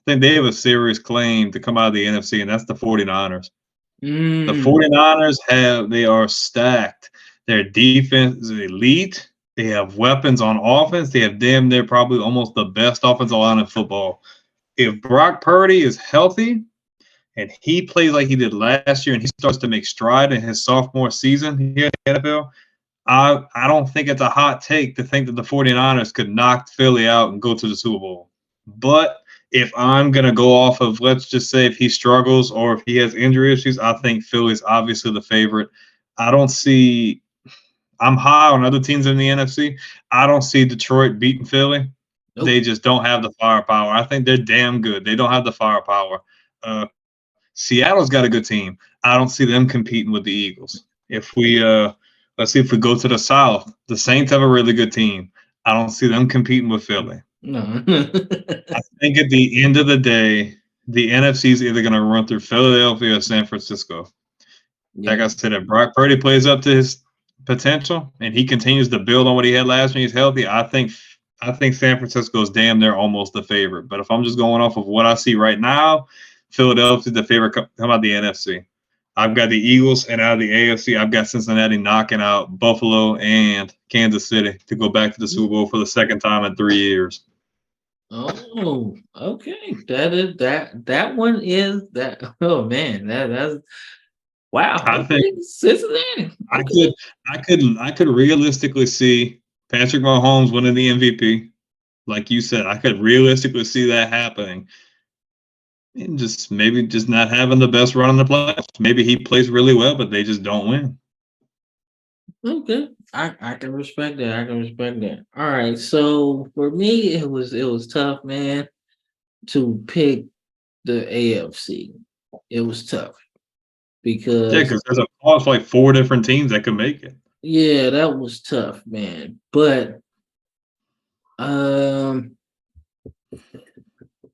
I think they have a serious claim to come out of the NFC, and that's the 49ers. The Mm. 49ers they are stacked. Their defense is elite. They have weapons on offense. They have damn near probably almost the best offensive line in football. If Brock Purdy is healthy and he plays like he did last year and he starts to make stride in his sophomore season here in the NFL, I don't think it's a hot take to think that the 49ers could knock Philly out and go to the Super Bowl. But if I'm going to go off of, let's just say, if he struggles or if he has injury issues, I think Philly's obviously the favorite. I don't see, I'm high on other teams in the NFC. I don't see Detroit beating Philly. They Nope. just don't have the firepower. I think they're damn good. They don't have the firepower. Uh, Seattle's got a good team. I don't see them competing with the Eagles. If we let's see if we go to the South, the Saints have a really good team. I don't see them competing with Philly. No. I think at the end of the day, the NFC is either going to run through Philadelphia or San Francisco. Like Yeah. I said, if Brock Purdy plays up to his potential and he continues to build on what he had last year, he's healthy. I think San Francisco is damn near almost the favorite. But if I'm just going off of what I see right now, Philadelphia's the favorite come out of the NFC. I've got the Eagles, and out of the AFC, I've got Cincinnati knocking out Buffalo and Kansas City to go back to the Super Bowl for the second time in 3 years. Oh, okay. That one is that. Oh man, that's wow. I think Okay, Cincinnati. I Okay. could, I could realistically see Patrick Mahomes winning the MVP. Like you said, I could realistically see that happening. And just maybe just not having the best run in the playoffs. Maybe he plays really well, but they just don't win. Okay. I can respect that. I can respect that. All right. So for me, it was tough, man, to pick the AFC. It was tough Yeah, because because there's a clause for like 4 different teams that could make it. yeah, that was tough, man. But um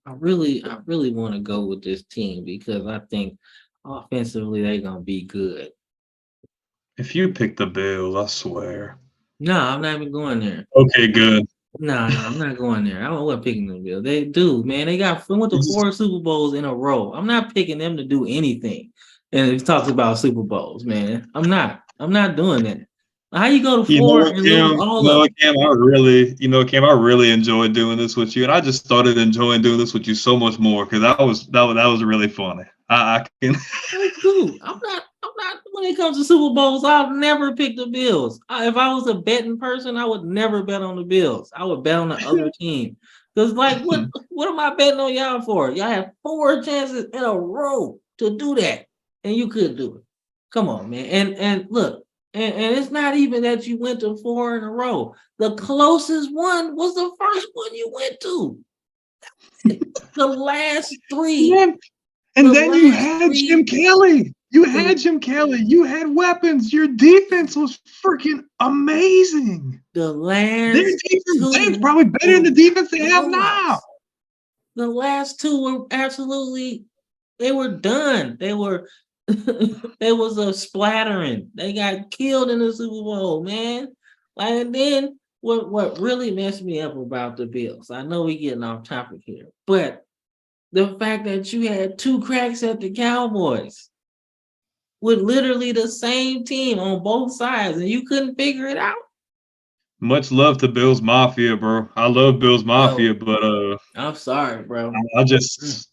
I really want to go with this team because I think offensively they're gonna be good. If you pick the Bills, I swear. No, I'm not even going there. Okay, good. No, I'm not going there. I wasn't picking them. Bill. They do, man. They went to It's just- 4 Super Bowls in a row. I'm not picking them to do anything. And it talks about Super Bowls, man. I'm not. I'm not doing that. How you go to You know 4 what, and lose Cam? all of them? Cam, I really enjoyed doing this with you, and I just started enjoying doing this with you so much more because that was really funny. I can. Like, dude, I'm not. When it comes to Super Bowls, I'll never pick the Bills. If I was a betting person, I would never bet on the Bills. I would bet on the other team. Cause like, what am I betting on y'all for? Y'all have 4 chances in a row to do that, and you could do it. Come on, man. And look, and it's not even that you went to 4 in a row. The closest one was the first one you went to. The last three, Yeah, the and then you last had three, Jim Kelly. You the had Jim Kelly. You had weapons. Your defense was freaking amazing. The Their last defense is two probably better than were the defense they have now. blowouts. The last two were absolutely they were done. They were it was a splattering. They got killed in the Super Bowl, man. Like and then what really messed me up about the Bills, I know we getting off topic here, but the fact that you had two cracks at the Cowboys with literally the same team on both sides and you couldn't figure it out. Much love to Bills Mafia, bro. I love Bills Mafia, Bro, but I'm sorry, bro. I Mm, just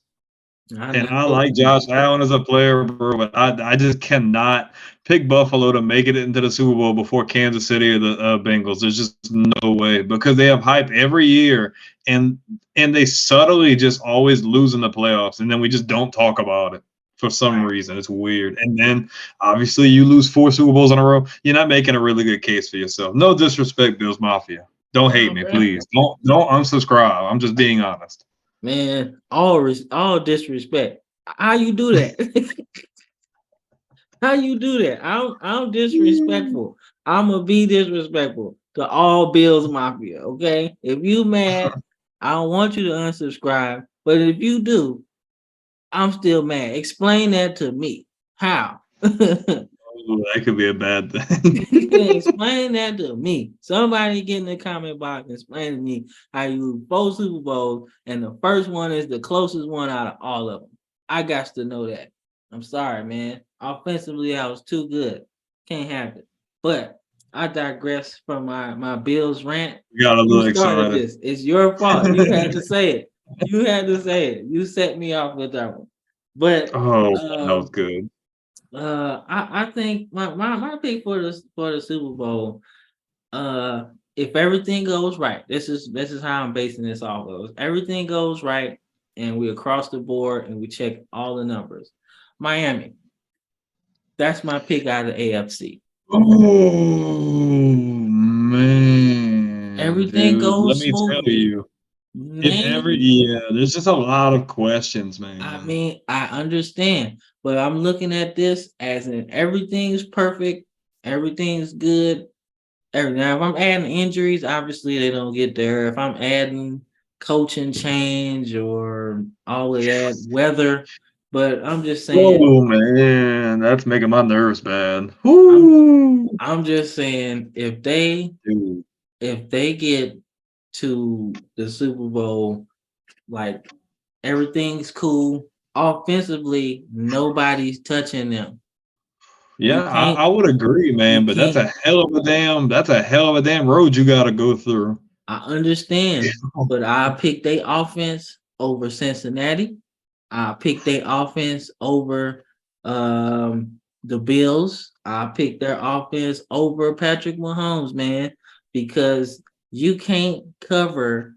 I and I know. like Josh Allen as a player, bro, but I just cannot pick Buffalo to make it into the Super Bowl before Kansas City or the Bengals. There's just no way because they have hype every year, and they subtly just always lose in the playoffs, and then we just don't talk about it for some Right. reason. It's weird. And then obviously you lose 4 Super Bowls in a row. You're not making a really good case for yourself. No disrespect, Bills Mafia. Don't hate No, me, bro. please. Don't unsubscribe. I'm just being honest. Man, all disrespect. How you do that? How you do that? I'm disrespectful. I'm gonna be disrespectful to all Bills Mafia. Okay, if you mad, I don't want you to unsubscribe. But if you do, I'm still mad. Explain that to me. How? Ooh, that could be a bad thing. Explain that to me. Somebody get in the comment box and explain to me how you lose both Super Bowls and the first one is the closest one out of all of them. I got to know that. I'm sorry, man. Offensively, I was too good. Can't have it. But I digress from my Bills rant. Got a You little started excited. this. It's your fault. You had to say it. You had to say it. You set me off with that one. But Oh, that was um good. I think my pick for the Super Bowl, if everything goes right, this is how I'm basing this off of. If everything goes right and we across the board and we check all the numbers, Miami, that's my pick out of the AFC. Oh man, Everything dude. Let goes me tell smoothly. you. If every Man, yeah, there's just a lot of questions, I man. mean, I understand, but I'm looking at this as in everything's perfect, everything's good. Now, if I'm adding injuries, obviously they don't get there. If I'm adding coaching change or all of that weather, but I'm just saying, Oh man, that's making my nerves bad. I'm Whoo, I'm just saying dude. if they get to the Super Bowl, like everything's cool. Offensively, nobody's touching them. Yeah, You can't I would agree, you man. But can't that's a hell of a damn road you got to go through. I understand, but I pick their offense over Cincinnati. I pick their offense over the Bills. I pick their offense over Patrick Mahomes, man, because you can't cover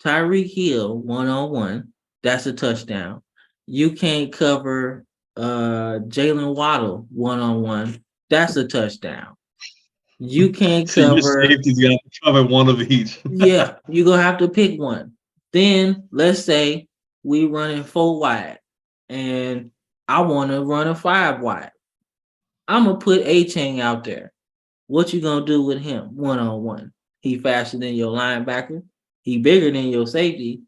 Tyreek Hill 1-on-1. That's a touchdown. You can't cover Jalen Waddle 1-on-1. That's a touchdown. You can't So your cover safety's got to cover one of each. yeah, you're gonna have to pick one. Then let's say we running 4 wide and I wanna run a 5 wide. I'm gonna put A Chain out there. What you gonna do with him 1-on-1? He faster than your linebacker, he bigger than your safety,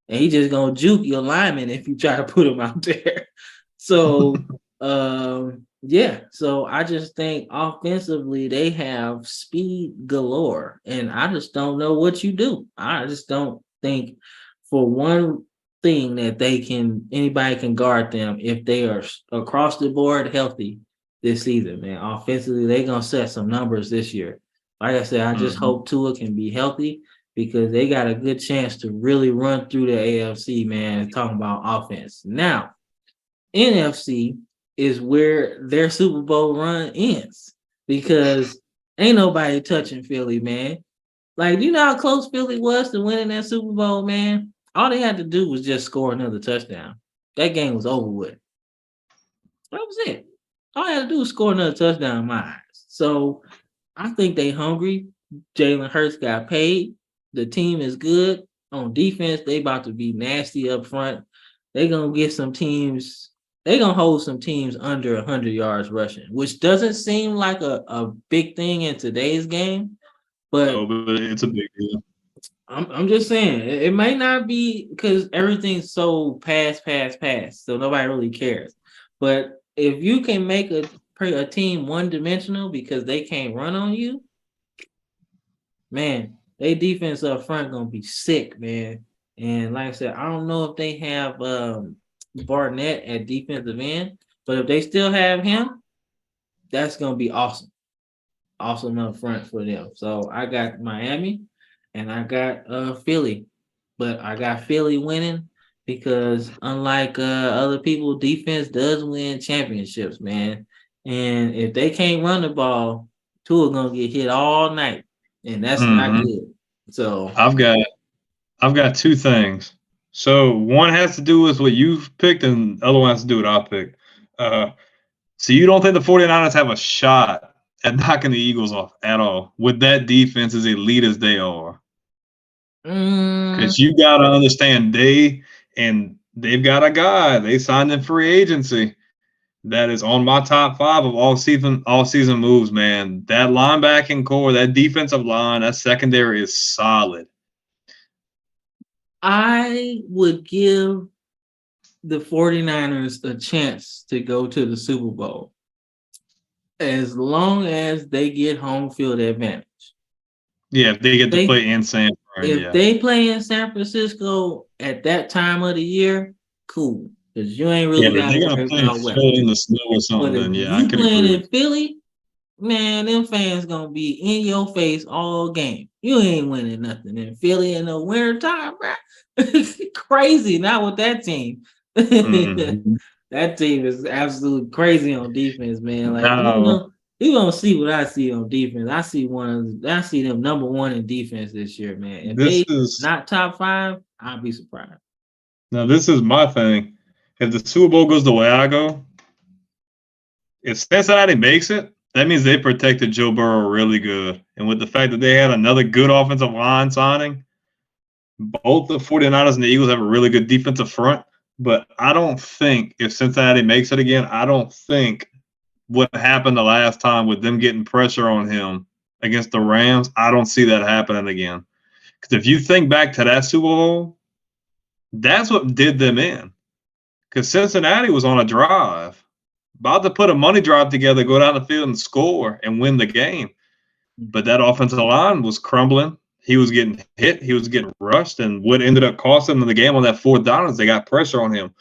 and he just gonna juke your lineman if you try to put him out there. So yeah, so I just think offensively they have speed galore, and I just don't know what you do. I just don't think for one thing that anybody can guard them if they are across the board healthy this season, man. Offensively, they gonna set some numbers this year. Like I said, I just Mhm. hope Tua can be healthy because they got a good chance to really run through the AFC, man, talking about offense. Now, NFC is where their Super Bowl run ends because ain't nobody touching Philly, man. Like, do you know how close Philly was to winning that Super Bowl, man? All they had to do was just score another touchdown. That game was over with. That was it. All I had to do was score another touchdown in my eyes. So I think they hungry. Jalen Hurts got paid. The team is good. On defense, they about to be nasty up front. They gonna get some teams. They gonna hold some teams under 100 yards rushing, which doesn't seem like a big thing in today's game. No, But but it's a big deal. I'm just saying it might not be because everything's so pass, so nobody really cares. But if you can make a team one dimensional because they can't run on you, man, they defense up front gonna be sick, man. And like I said, I don't know if they have Barnett at defensive end, but if they still have him, that's gonna be awesome. Awesome up front for them. So I got Miami and I got Philly. But I got Philly winning because unlike other people, defense does win championships, man. And if they can't run the ball, Tua gonna get hit all night, and that's not Hmm. good. So I've got I've got two things. So one has to do with what you've picked, and the other one has to do with what I picked. Uh, so you don't think the 49ers have a shot at knocking the Eagles off at all with that defense as elite as they are? mm, Because you got to understand they've got a guy they signed in free agency that is on my top five of all season moves. Man, that linebacking core, that defensive line, that secondary is solid. I would give the 49ers a chance to go to the Super Bowl as long as they get home field advantage. Yeah, if they get to They play in San Fran, If yeah. they play in San Francisco at that time of the year, cool. Because you ain't Yeah, really but if got to they're gonna worry play in about weather. Philly in the snow or But something, if then yeah, I you could playing agree in with you. Philly, man, them fans gonna be in your face all game. You ain't winning nothing in Philly in the winter time, bro. Crazy, not with that team. Mhm. That team is absolutely crazy on defense, man. Like Now, you gonna see what I see on defense. I see them number one in defense this year, man. If this they is not top five, I'll be surprised. this is my thing. If the Super Bowl goes the way I go, if Cincinnati makes it, that means they protected Joe Burrow really good. And with the fact that they had another good offensive line signing, both the 49ers and the Eagles have a really good defensive front. But I don't think if Cincinnati makes it again, I don't think what happened the last time with them getting pressure on him against the Rams, I don't see that happening again. Because if you think back to that Super Bowl, that's what did them in. Because Cincinnati was on a drive, about to put a money drive together, go down the field and score and win the game. But that offensive line was crumbling. He was getting hit. He was getting rushed. And what ended up costing them the game on that fourth down is they got pressure on him.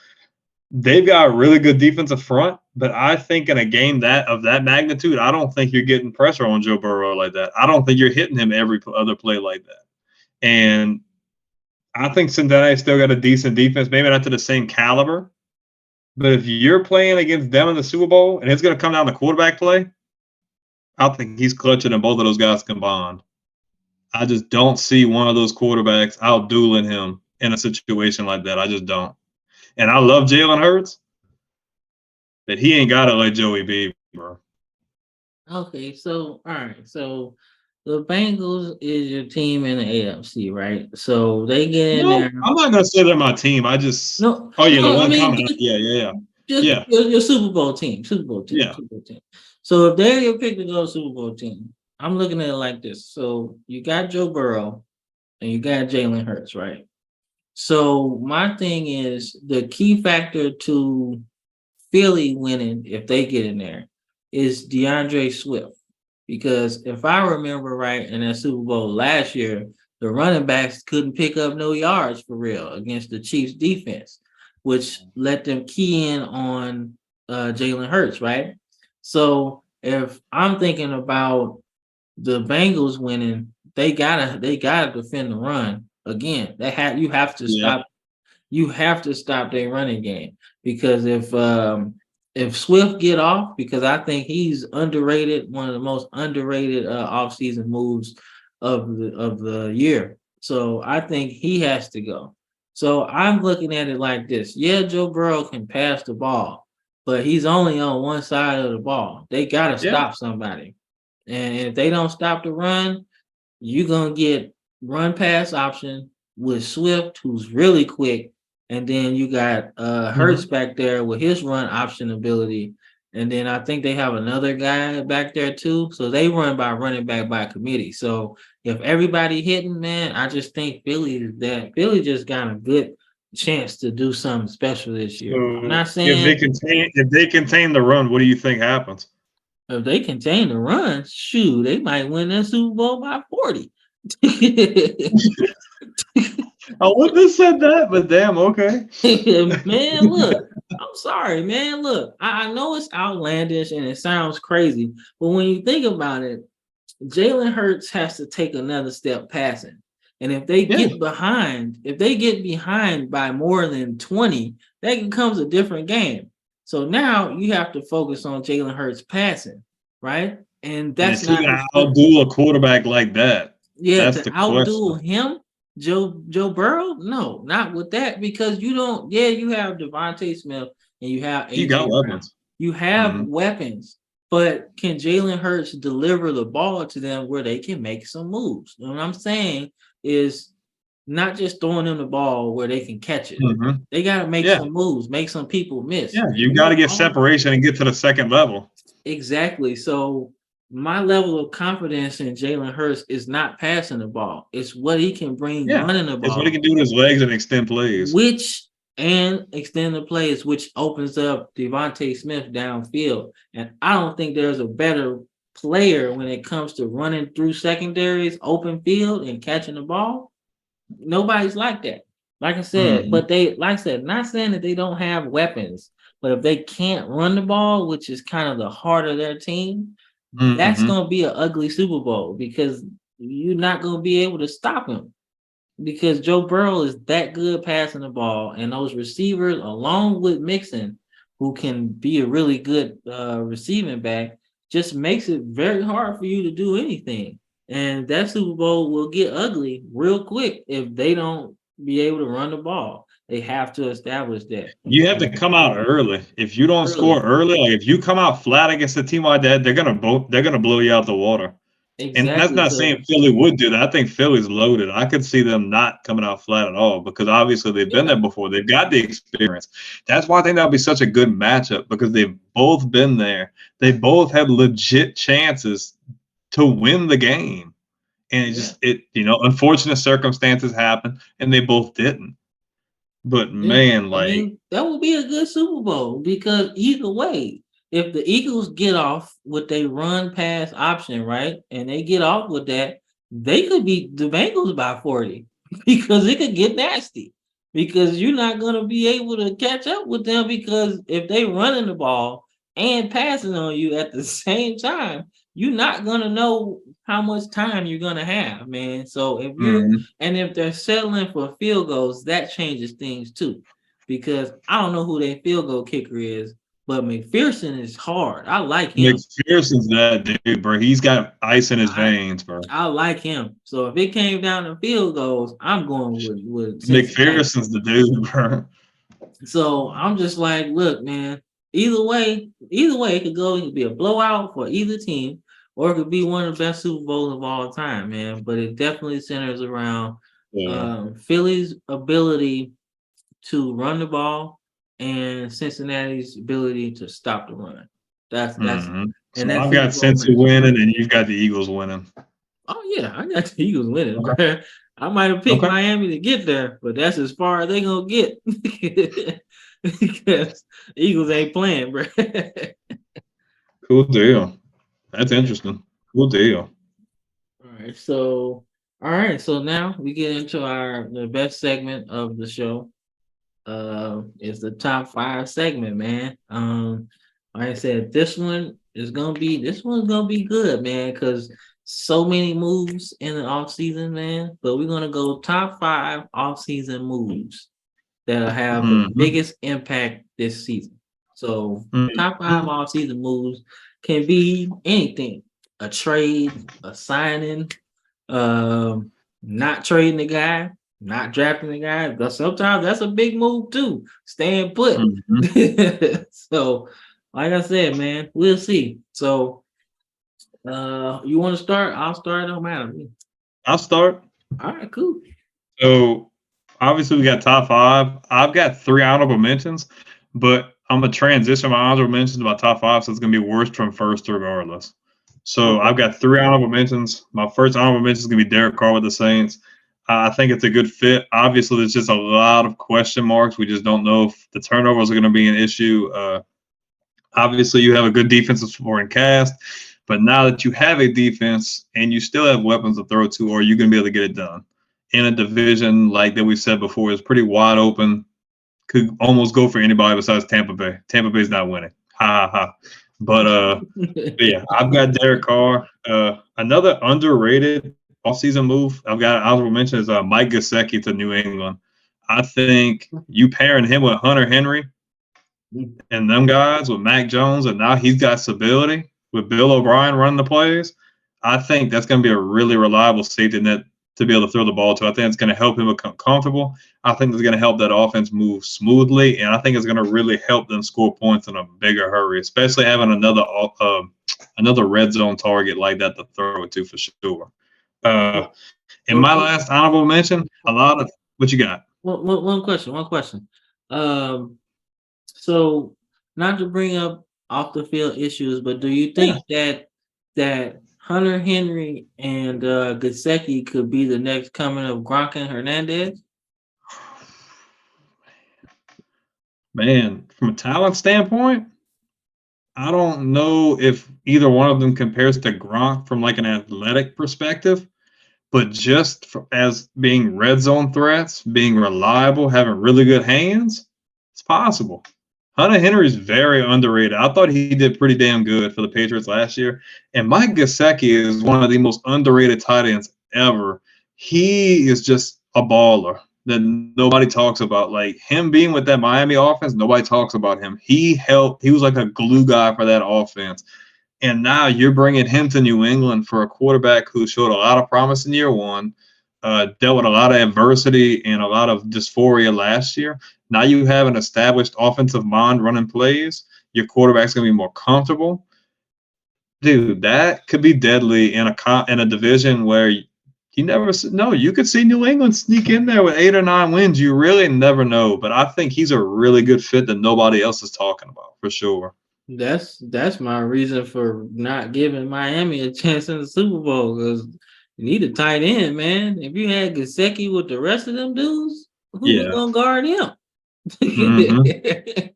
They've got a really good defensive front, but I think in a game that of that magnitude, I don't think you're getting pressure on Joe Burrow like that. I don't think you're hitting him every other play like that. And I think Cincinnati still got a decent defense, maybe not to the same caliber. But if you're playing against them in the Super Bowl and it's going to come down to quarterback play, I think he's clutching than both of those guys combined. I just don't see one of those quarterbacks outdueling him in a situation like that. I just don't. And I love Jalen Hurts, but he ain't got it like Joey B, bro. Okay, so all right, so the Bengals is your team in the AFC, right? So they get in No, there. I'm not gonna say they're my team. I just No, oh yeah, the no, I one mean comment. Yeah, yeah, yeah. just Yeah, your Super Bowl team, yeah. Super Bowl team. So if they're your pick to go Super Bowl team, I'm looking at it like this. So you got Joe Burrow and you got Jalen Hurts, right? So my thing is the key factor to Philly winning if they get in there is DeAndre Swift. Because if I remember right in that Super Bowl last year, the running backs couldn't pick up no yards for real against the Chiefs defense, which let them key in on Jalen Hurts, right? So if I'm thinking about the Bengals winning, they gotta defend the run again. You have to Yeah. stop their running game because if Swift get off, because I think he's underrated, one of the most underrated offseason moves of the year. So I think he has to go. So I'm looking at it like this. Yeah, Joe Burrow can pass the ball, but he's only on one side of the ball. They gotta Yeah. stop somebody. And if they don't stop the run, you're gonna get run pass option with Swift, who's really quick, and then you got Hurts Mhm. back there with his run option ability. And then I think they have another guy back there too. So they run by running back by committee. So if everybody hitting, man, I just think Philly just got a good chance to do something special this year. I'm So not saying if they contain the run, what do you think happens? if they contain the run, shoot, they might win that Super Bowl by 40. I wouldn't have said that, but damn, okay. Man, look, I'm sorry, man. Look, I know it's outlandish and it sounds crazy, but when you think about it, Jalen Hurts has to take another step passing. And Yeah, if they get behind by more than 20, that becomes a different game. So now you have to focus on Jalen Hurts passing, right? And and that's it's who not gonna outdo a quarterback like that? yeah, That's to the outdo question. him, Joe Burrow, no, not with that because you don't. Yeah, you have Devontae Smith and you have You got AJ Brown. weapons. You have Hmm. weapons, but can Jalen Hurts deliver the ball to them where they can make some moves? And what I'm saying is not just throwing them the ball where they can catch it. Hmm. They got to make Yeah, some moves, make some people miss. yeah. You got You to get all separation and get to the second level. Exactly. So my level of confidence in Jalen Hurts is not passing the ball. It's what he can bring Yeah, running the it's what he ball, can do with his legs and extend plays. which and extend the plays, which opens up Devontae Smith downfield. And I don't think there's a better player when it comes to running through secondaries, open field, and catching the ball. Nobody's like that. Like I said, Hmm. but like I said, not saying that they don't have weapons, but if they can't run the ball, which is kind of the heart of their team, that's Hmm. going to be an ugly Super Bowl because you're not going to be able to stop him because Joe Burrow is that good passing the ball, and those receivers, along with Mixon, who can be a really good receiving back, just makes it very hard for you to do anything. And that Super Bowl will get ugly real quick if they don't be able to run the ball. They have to establish that You have to come out early. If you don't score early. early, like if you come out flat against a team like that, they're gonna blow you out the water. And that's Exactly. not So saying Philly would do that. I think Philly's loaded. I could see them not coming out flat at all because obviously they've been yeah, there before. They've got the experience. That's why I think that'll be such a good matchup because they've both been there. They both had legit chances to win the game. And yeah. unfortunate circumstances happen and they both didn't. But Yeah, man, I like, mean, that would be a good Super Bowl because either way, if the Eagles get off with a run pass option, right, and they get off with that, they could beat the Bengals by 40 because it could get nasty because you're not going to be able to catch up with them because if they running the ball and passing on you at the same time, you're not going to know how much time you're going to have, man. So mm, if they're settling for field goals, that changes things too. Because I don't know who their field goal kicker is, but McPherson is hard. I like him. McPherson's that dude, bro. He's got ice in his I veins, bro. I like him. So if it came down to field goals, I'm going with Cincinnati. McPherson's the dude, bro. So I'm just like, look, man, either way, it could go. It could be a blowout for either team, or it could be one of the best Super Bowls of all time, man. But it definitely centers around Yeah. Philly's ability to run the ball and Cincinnati's ability to stop the run. That's Hmm. and So that I've Super got Bowl Cincy matchup. winning, and you've got the Eagles winning. Oh yeah, I got the Eagles winning, Okay. bro. I might have picked Okay. Miami to get there, but that's as far as they gonna get because Eagles ain't playing, bro. Cool deal. That's Yeah. interesting. Cool deal. All right. So now we get into the best segment of the show. Is the top five segment, man. Like I said, this one's gonna be good, man, because so many moves in the off season, man. But we're gonna go top five off season moves that'll have the Hmm. biggest impact this season. So top five Hmm. off season moves can be anything: a trade, a signing, um, not trading the guy, not drafting the guy. But sometimes that's a big move too. Staying put. Hmm. So, like I said, man, we'll see. So, you want to start? I'll start. Don't matter. I'll start. All right, cool. So obviously we got top five. I've got three honorable mentions, but I'm gonna transition my honorable mentions to my top five, so it's gonna be worst from first regardless. So Okay. I've got three honorable mentions. My first honorable mention is gonna be Derek Carr with the Saints. I think it's a good fit. Obviously, there's just a lot of question marks. We just don't know if the turnovers are going to be an issue. Obviously, you have a good defensive supporting cast, but now that you have a defense and you still have weapons to throw to, are you going to be able to get it done in a division like that we said before is pretty wide open? Could almost go for anybody besides Tampa Bay. Tampa Bay's not winning. Ha ha ha. But yeah, I've got Derek Carr. Another underrated offseason move I've got honorable mention is Mike Gesicki to New England. I think you pairing him with Hunter Henry and them guys with Mac Jones, and now he's got stability with Bill O'Brien running the plays. I think that's going to be a really reliable safety net to be able to throw the ball to. I think it's going to help him become comfortable. I think it's going to help that offense move smoothly, and I think it's going to really help them score points in a bigger hurry, especially having another red zone target like that to throw it to for sure. Uh, in my last honorable mention, a lot of what you got. One question. One question. So not to bring up off the field issues, but do you Yeah. think that Hunter Henry and Gesicki could be the next coming of Gronk and Hernandez? Man, from a talent standpoint, I don't know if either one of them compares to Gronk from like an athletic perspective, but just as being red zone threats, being reliable, having really good hands, it's possible. Hunter Henry is very underrated. I thought he did pretty damn good for the Patriots last year. And Mike Gesicki is one of the most underrated tight ends ever. He is just a baller that nobody talks about. Like him being with that Miami offense, nobody talks about him. He was like a glue guy for that offense. And now you're bringing him to New England for a quarterback who showed a lot of promise in year one, dealt with a lot of adversity and a lot of dysphoria last year. Now you have an established offensive mind running plays. Your quarterback's going to be more comfortable. Dude, that could be deadly in a division where you never know. You could see New England sneak in there with 8 or 9 wins. You really never know. But I think he's a really good fit that nobody else is talking about for sure. That's my reason for not giving Miami a chance in the Super Bowl because you need a tight end, man. If you had Gesicki with the rest of them dudes, who was Yeah. gonna guard him? Mm-hmm.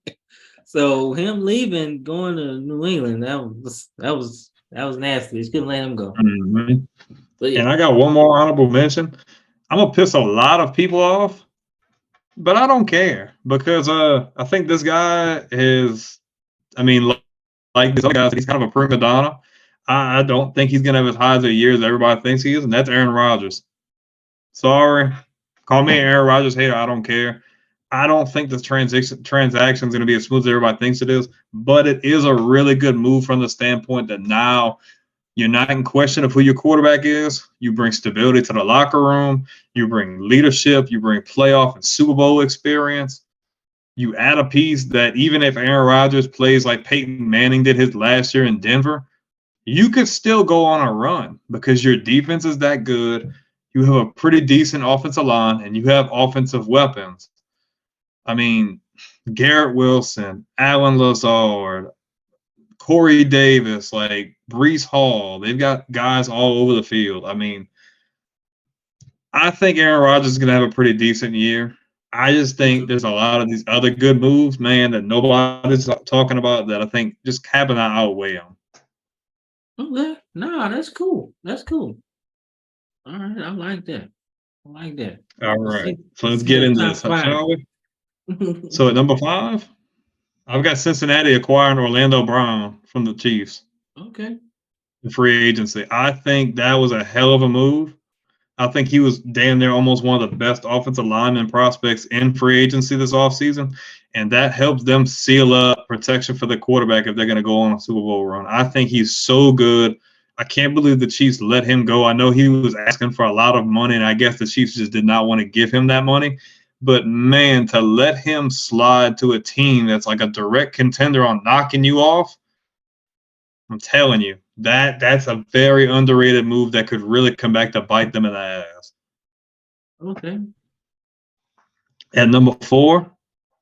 So him leaving, going to New England, that was nasty. You couldn't let him go. Mm-hmm. But yeah, And I got one more honorable mention. I'm gonna piss a lot of people off, but I don't care because I think this guy is. I mean, like these other guys, he's kind of a prima donna. I don't think he's gonna have as high as a year as everybody thinks he is, and that's Aaron Rodgers. Sorry, call me an Aaron Rodgers hater. I don't care. I don't think this transaction is going to be as smooth as everybody thinks it is, but it is a really good move from the standpoint that now you're not in question of who your quarterback is. You bring stability to the locker room. You bring leadership. You bring playoff and Super Bowl experience. You add a piece that even if Aaron Rodgers plays like Peyton Manning did his last year in Denver, you could still go on a run because your defense is that good. You have a pretty decent offensive line and you have offensive weapons. I mean, Garrett Wilson, Alan Lazard, Corey Davis, like Brees Hall. They've got guys all over the field. I mean, I think Aaron Rodgers is going to have a pretty decent year. I just think there's a lot of these other good moves, man, that nobody's talking about that I think just happen to outweigh them. okay, no, that's cool. That's cool. All right, I like that. I like that. All Let's right. see. So Let's let's see get your into top this, five. shall we? So at number 5, I've got Cincinnati acquiring Orlando Brown from the Chiefs Okay. in free agency. I think that was a hell of a move. I think he was damn near almost one of the best offensive lineman prospects in free agency this offseason. And that helps them seal up protection for the quarterback if they're going to go on a Super Bowl run. I think he's so good. I can't believe the Chiefs let him go. I know he was asking for a lot of money, and I guess the Chiefs just did not want to give him that money. But man, to let him slide to a team that's like a direct contender on knocking you off, I'm telling you, that's a very underrated move that could really come back to bite them in the ass. Okay. At number 4,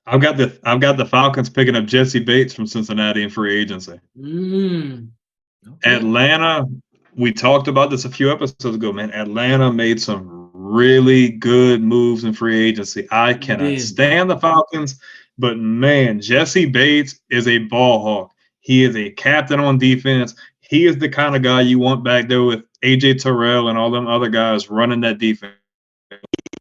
I've got the Falcons picking up Jesse Bates from Cincinnati in free agency. Mm, okay. Atlanta, we talked about this a few episodes ago, man. Atlanta made some really good moves in free agency. I You cannot did. stand the Falcons, but man, Jesse Bates is a ball hawk. He is a captain on defense. He is the kind of guy you want back there with AJ Terrell and all them other guys running that defense.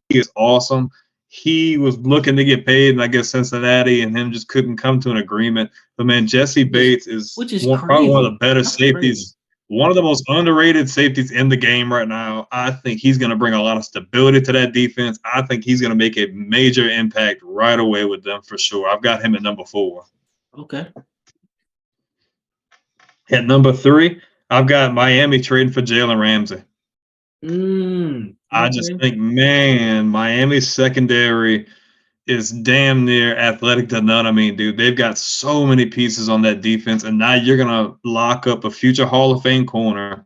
He is awesome. He was looking to get paid, and I guess Cincinnati and him just couldn't come to an agreement. But man, Jesse Which is Bates is which is probably one of crazy. the better That's crazy. safeties, one of the most underrated safeties in the game right now. I think he's going to bring a lot of stability to that defense. I think he's going to make a major impact right away with them for sure. I've got him at number 4. Okay. At number 3, I've got Miami trading for Jalen Ramsey. I just Okay. think, man, Miami's secondary is damn near athletic to none. I mean, dude, they've got so many pieces on that defense, and now you're gonna lock up a future Hall of Fame corner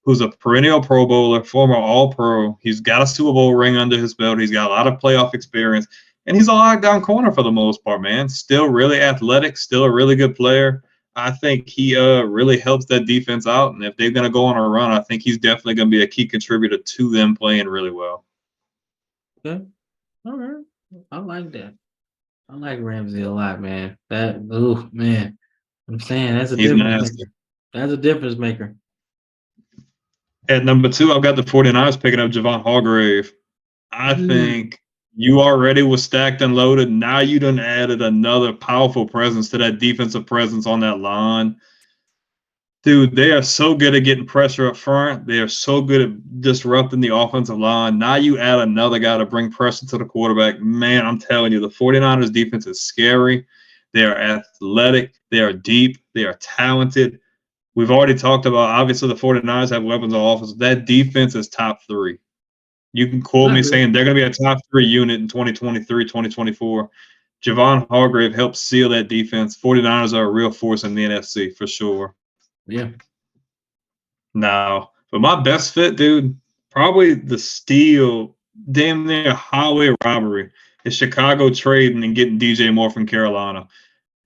who's a perennial Pro Bowler, former All Pro. He's got a Super Bowl ring under his belt. He's got a lot of playoff experience, and he's a lockdown corner for the most part, man. Still really athletic, still a really good player. I think he really helps that defense out, and if they're gonna go on a run, I think he's definitely gonna be a key contributor to them playing really well. Okay. All right. I like that. I like Ramsey a lot, man. That ooh, man. I'm saying that's a He's difference nasty. maker. That's a difference maker. At number 2, I've got the 49ers picking up Javon Hargrave. I Mm, think you already was stacked and loaded. Now you done added another powerful presence to that defensive presence on that line. Dude, they are so good at getting pressure up front. They are so good at disrupting the offensive line. Now you add another guy to bring pressure to the quarterback. Man, I'm telling you, the 49ers defense is scary. They are athletic. They are deep. They are talented. We've already talked about, obviously, the 49ers have weapons on offense. That defense is top 3. You can quote I me agree. saying they're going to be a top 3 unit in 2023, 2024. Javon Hargrave helps seal that defense. 49ers are a real force in the NFC for sure. Yeah. Now, but my best fit, dude, probably the steal, damn near highway robbery, is Chicago trading and getting DJ Moore from Carolina.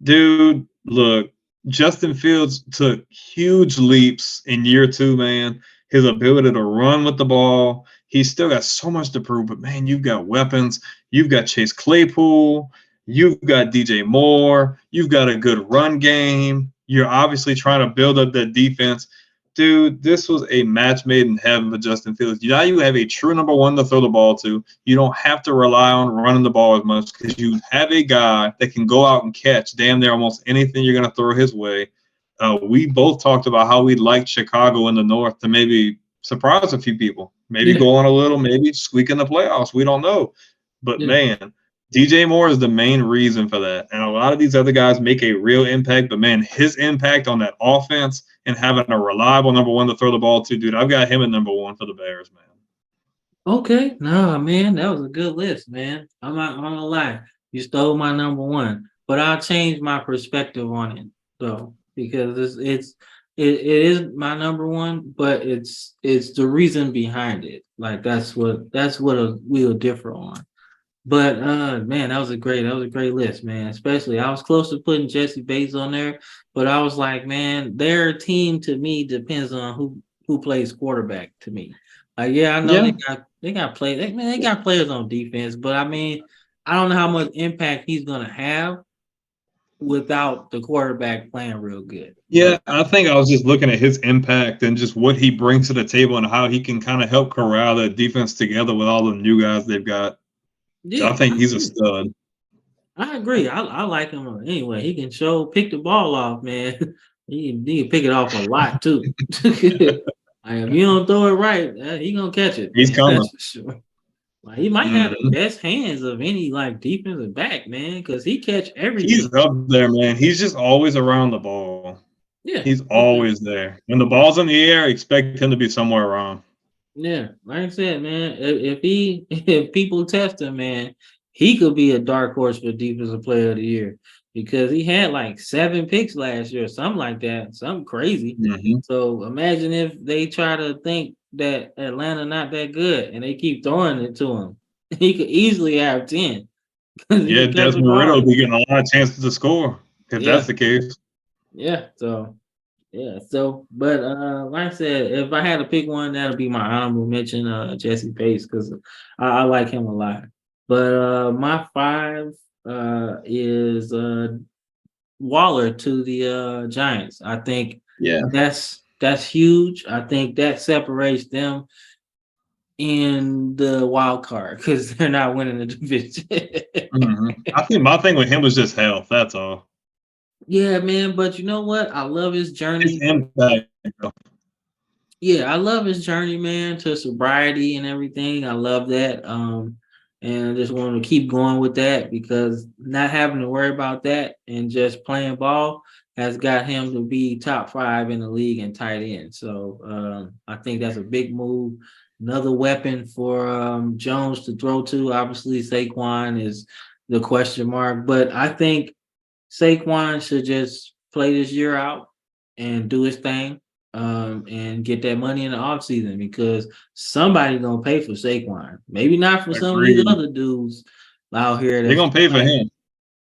Dude, look, Justin Fields took huge leaps in year 2, man. His ability to run with the ball. He's still got so much to prove, but man, you've got weapons. You've got Chase Claypool. You've got DJ Moore. You've got a good run game. You're obviously trying to build up that defense. Dude, this was a match made in heaven for Justin Fields. Now you have a true number 1 to throw the ball to. You don't have to rely on running the ball as much because you have a guy that can go out and catch damn near almost anything you're going to throw his way. We both talked about how we'd like Chicago in the North to maybe surprise a few people, maybe Yeah. go on a little, maybe squeak in the playoffs. We don't know. But Yeah. man, DJ Moore is the main reason for that. And a lot of these other guys make a real impact, but man, his impact on that offense and having a reliable number 1 to throw the ball to, dude, I've got him at number 1 for the Bears, man. Okay. Nah, man, that was a good list, man. I'm not gonna lie. You stole my number one, but I'll change my perspective on it though, because it is my number one, but it's the reason behind it. Like that's what we'll differ on. But man, that was a great list, man. Especially I was close to putting Jesse Bates on there, but I was like, man, their team to me depends on who plays quarterback to me. Like, yeah, I know Yeah. they got players on defense, but I mean, I don't know how much impact he's gonna have without the quarterback playing real good. Yeah, Like, I think I was just looking at his impact and just what he brings to the table and how he can kind of help corral that defense together with all the new guys they've got. I yeah, think I he's a agree. stud. I agree. I like him anyway. He can pick the ball off, man. He can pick it off a lot too. Like, if you don't throw it right, he gonna catch it, He's man. coming. That's for sure. Like, he might have the Mhm. best hands of any like defensive back, man, because he catch He's everything. up there, man. He's just always around the ball. Yeah, He's okay. always there. When the ball's in the air, expect him to be somewhere around. Yeah, like I said, man, if he if people test him, man, he could be a dark horse for defensive player of the year because he had like 7 picks last year, something like that, something crazy. Mhm. So imagine if they try to think that Atlanta not that good and they keep throwing it to him. He could easily have 10. Yeah, Patrick Desmond Ritter will Mahomes. be getting a lot of chances to score if that's Yeah, the case. yeah. So yeah, so but like I said, if I had to pick one, that'll be my honorable mention, Jesse Bates, because I like him a lot. But my five is Waller to the Giants. I think Yeah. that's huge. I think that separates them in the wild card because they're not winning the division. I think my thing with him was just health. That's all. Yeah, man, but you know what? I love his His journey. impact. Yeah, I love his journey, man, to sobriety and everything. I love that. And I just want to keep going with that because not having to worry about that and just playing ball has got him to be top five in the league in tight end. So I think that's a big move. Another weapon for Jones to throw to. Obviously, Saquon is the question mark, but I think Saquon should just play this year out and do his thing, and get that money in the offseason because somebody gonna pay for Saquon. Maybe not for some of these Agreed. other dudes out here They're that's gonna pay for playing. him,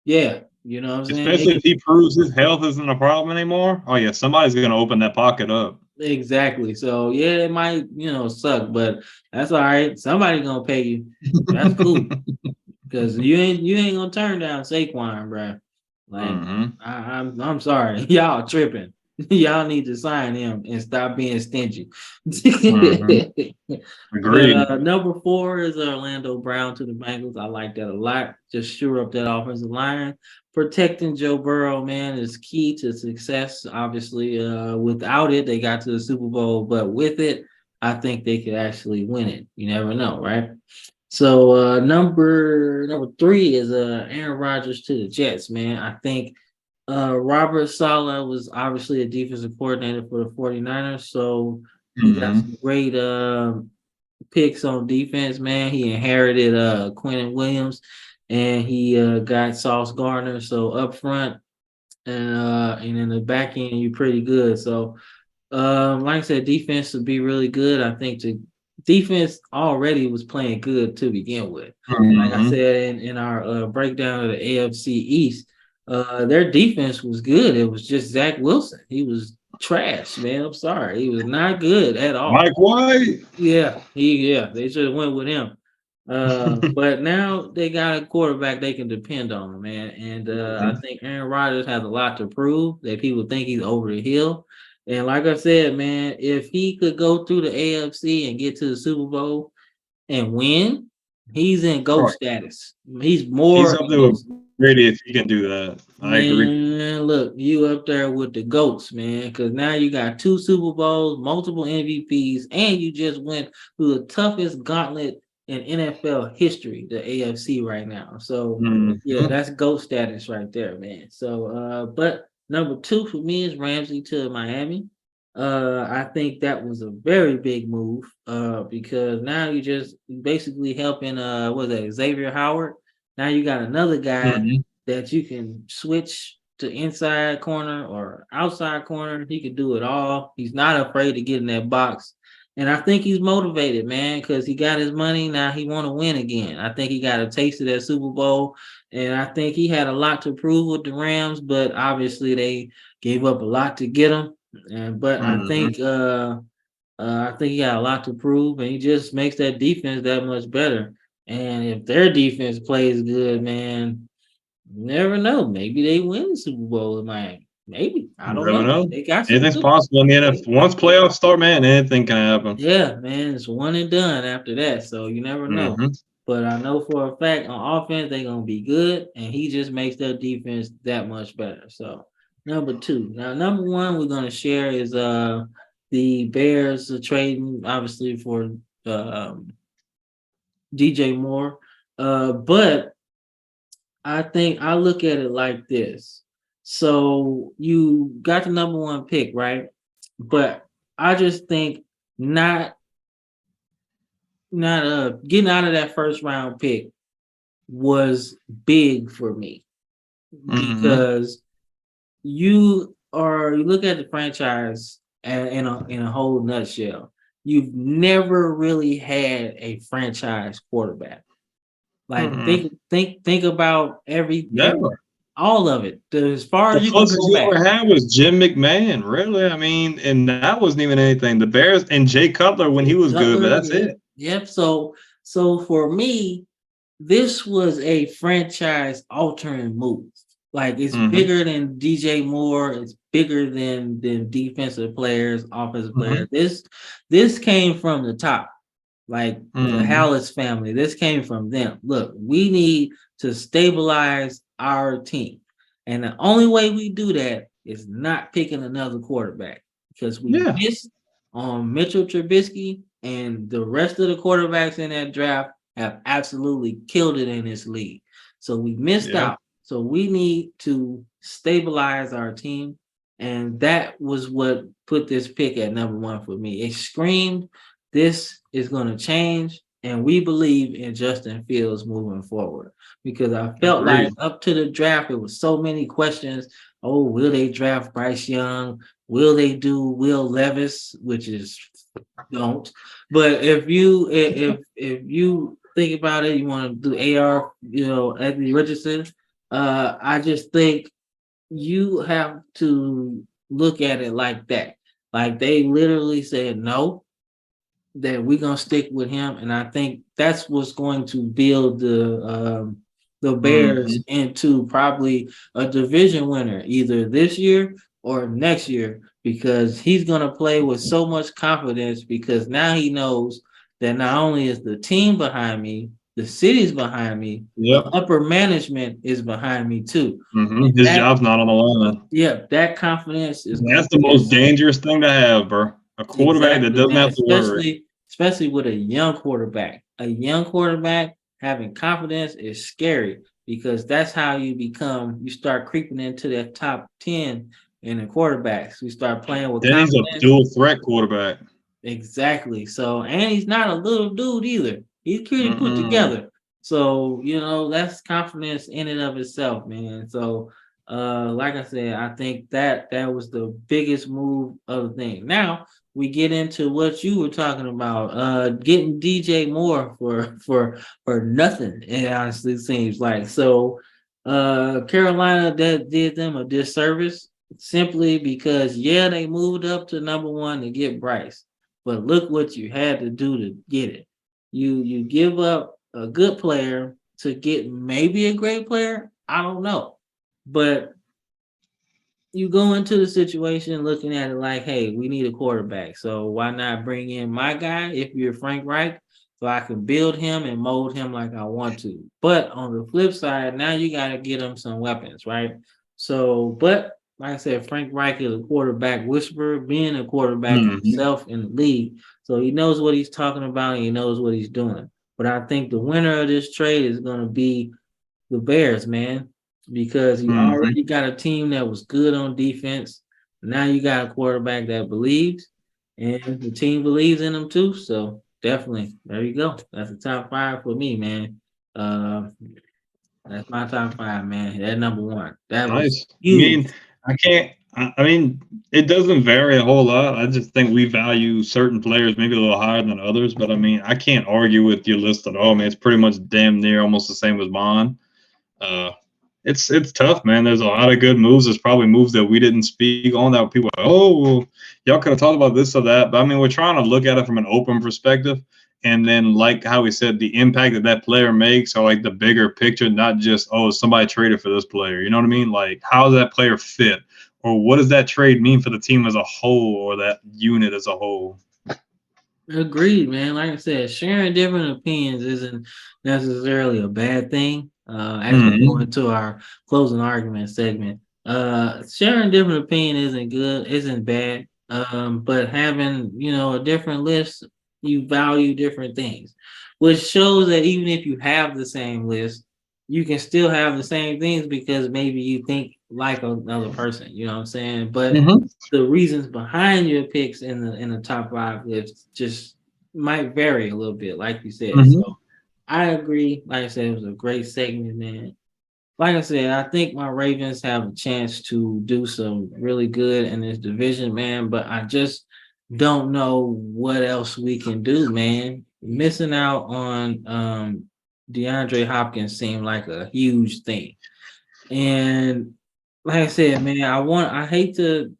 Yeah, you know what I'm saying? especially if he proves his health isn't a problem anymore. Oh yeah, somebody's gonna open that pocket up. Exactly. So yeah, it might, suck, but that's all right. Somebody gonna pay you. That's cool. Because you ain't gonna turn down Saquon, bro. Like hmm I'm sorry, y'all tripping. Y'all need to sign him and stop being stingy. hmm But Agreed. number four is Orlando Brown to the Bengals. I like that a lot. Just shore up that offensive line. Protecting Joe Burrow, man, is key to success. Obviously, without it, they got to the Super Bowl, but with it, I think they could actually win it. You never know, right? So number three is Aaron Rodgers to the Jets, man. I think Robert Saleh was obviously a defensive coordinator for the 49ers, so he got hmm some great picks on defense, man. He inherited Quentin Williams and he got Sauce Gardner. So up front and in the back end, you're pretty good. So like I said, defense would be really good. I think the defense already was playing good to begin with. Like I hmm said in our breakdown of the AFC East, their defense was good. It was just Zach Wilson. He was trash, man. I'm sorry. He was not good at all. Mike White. Yeah, they should have went with him. But now they got a quarterback they can depend on, man. And I Mhm. think Aaron Rodgers has a lot to prove that people think he's over the hill. And like I said, man, if he could go through the AFC and get to the Super Bowl and win, he's in GOAT Right. status. He's He's more up of there with those. Brady if he can do that. I agree. Man, look, you up there with the GOATs, man, because now you got two Super Bowls, multiple MVPs, and you just went through the toughest gauntlet in NFL history, the AFC right now. So, yeah, hmm that's GOAT status right there, man. So, but number two for me is Ramsey to Miami. I think that was a very big move, because now you just basically helping, what is that, Xavier Howard. Now you got another guy hmm that you can switch to inside corner or outside corner. He can do it all. He's not afraid to get in that box. And I think he's motivated, man, because he got his money. Now he want to win again. I think he got a taste of that Super Bowl. And I think he had a lot to prove with the Rams, but obviously they gave up a lot to get him. But hmm I think he got a lot to prove, and he just makes that defense that much better. And if their defense plays good, man, you never know. Maybe they win the Super Bowl in Miami. Maybe. I You don't never know. know. They got some Anything's good. possible in the They, NFL. Once playoffs start, man, anything can happen. yeah, man, it's one and done after that. So you never know. hmm But I know for a fact on offense they're gonna be good, and he just makes their defense that much better. So number two. Now number one we're gonna share is the Bears are trading obviously for DJ Moore. But I think I look at it like this. So you got the number one pick, right? But I just think not not getting out of that first round pick was big for me hmm because you look at the franchise in a whole nutshell. You've never really had a franchise quarterback. Like think about Never. all of it. As far The as you can closest go you back. ever had was Jim McMahon, really. I mean, and that wasn't even anything. The Bears and Jay Cutler when he was good, but Cutler, that's yep. it. Yep. So for me, this was a franchise altering move. Like it's Mhm, bigger than DJ Moore. It's bigger than defensive players, offensive mhm, players. This came from the top, like the mhm. Hallis family. This came from them. Look, we need to stabilize our team, and the only way we do that is not picking another quarterback because we Yeah, missed on Mitchell Trubisky, and the rest of the quarterbacks in that draft have absolutely killed it in this league. So we missed yeah, out. So we need to stabilize our team. And that was what put this pick at number one for me. It screamed, this is going to change. And we believe in Justin Fields moving forward because I felt like agreed. up to the draft, it was so many questions. Oh, will they draft Bryce Young? Will they do Will Levis? Which is don't. But if you think about it, you want to do AR, Anthony Richardson. I just think you have to look at it like that. Like they literally said no, that we're gonna stick with him, and I think that's what's going to build the Bears Mhm. into probably a division winner either this year or next year because he's gonna play with so much confidence because now he knows that not only is the team behind me, the city's behind me, but Yep. upper management is behind me too. And His that job's not on the line. yeah, that confidence is That's the most is dangerous thing to have, bro. A quarterback that exactly, doesn't man. have to worry. Especially with a young quarterback. A young quarterback having confidence is scary because that's how you start creeping into that top 10 in the quarterbacks. We start playing with Then he's a confidence. dual threat quarterback. Exactly. So, and he's not a little dude either. He's pretty put Mm-mm. together. So, that's confidence in and of itself, man. So, like I said, I think that was the biggest move of the thing. Now we get into what you were talking about, getting DJ Moore for nothing. It honestly seems like so. Carolina that did them a disservice simply because they moved up to number one to get Bryce, but look what you had to do to get it. You give up a good player to get maybe a great player. I don't know, but you go into the situation looking at it like, hey, we need a quarterback. So why not bring in my guy if you're Frank Reich, so I can build him and mold him like I want to. But on the flip side, now you got to get him some weapons, right? So, but like I said, Frank Reich is a quarterback whisperer, being a quarterback Mhm. himself in the league. So he knows what he's talking about and he knows what he's doing. But I think the winner of this trade is going to be the Bears, man, because you Mhm. already got a team that was good on defense. Now you got a quarterback that believes, and the team believes in him too. So definitely, there you go. That's the top five for me, man. Uh, that's my top five, man. That number one. That was Nice. I huge. mean, I can't. I mean, it doesn't vary a whole lot. I just think we value certain players maybe a little higher than others. But I mean, I can't argue with your list at all, man. It's pretty much damn near almost the same as mine. Uh, it's tough, man. There's a lot of good moves. There's probably moves that we didn't speak on that people are, oh, well, y'all could have talked about this or that. But I mean, we're trying to look at it from an open perspective. And then, like how we said, the impact that that player makes, or like the bigger picture, not just, oh, somebody traded for this player. You know what I mean? Like, how does that player fit? Or what does that trade mean for the team as a whole or that unit as a whole? Agreed, man. Like I said, sharing different opinions isn't necessarily a bad thing. As we go Mm-hmm. into our closing argument segment, sharing different opinion isn't bad. But having a different list, you value different things, which shows that even if you have the same list, you can still have the same things because maybe you think like another person. You know what I'm saying? But Mm-hmm. the reasons behind your picks in the top five lists just might vary a little bit, like you said. So Mm-hmm. I agree. Like I said, it was a great segment, man. Like I said, I think my Ravens have a chance to do some really good in this division, man. But I just don't know what else we can do, man. Missing out on DeAndre Hopkins seemed like a huge thing. And like I said, man, I hate to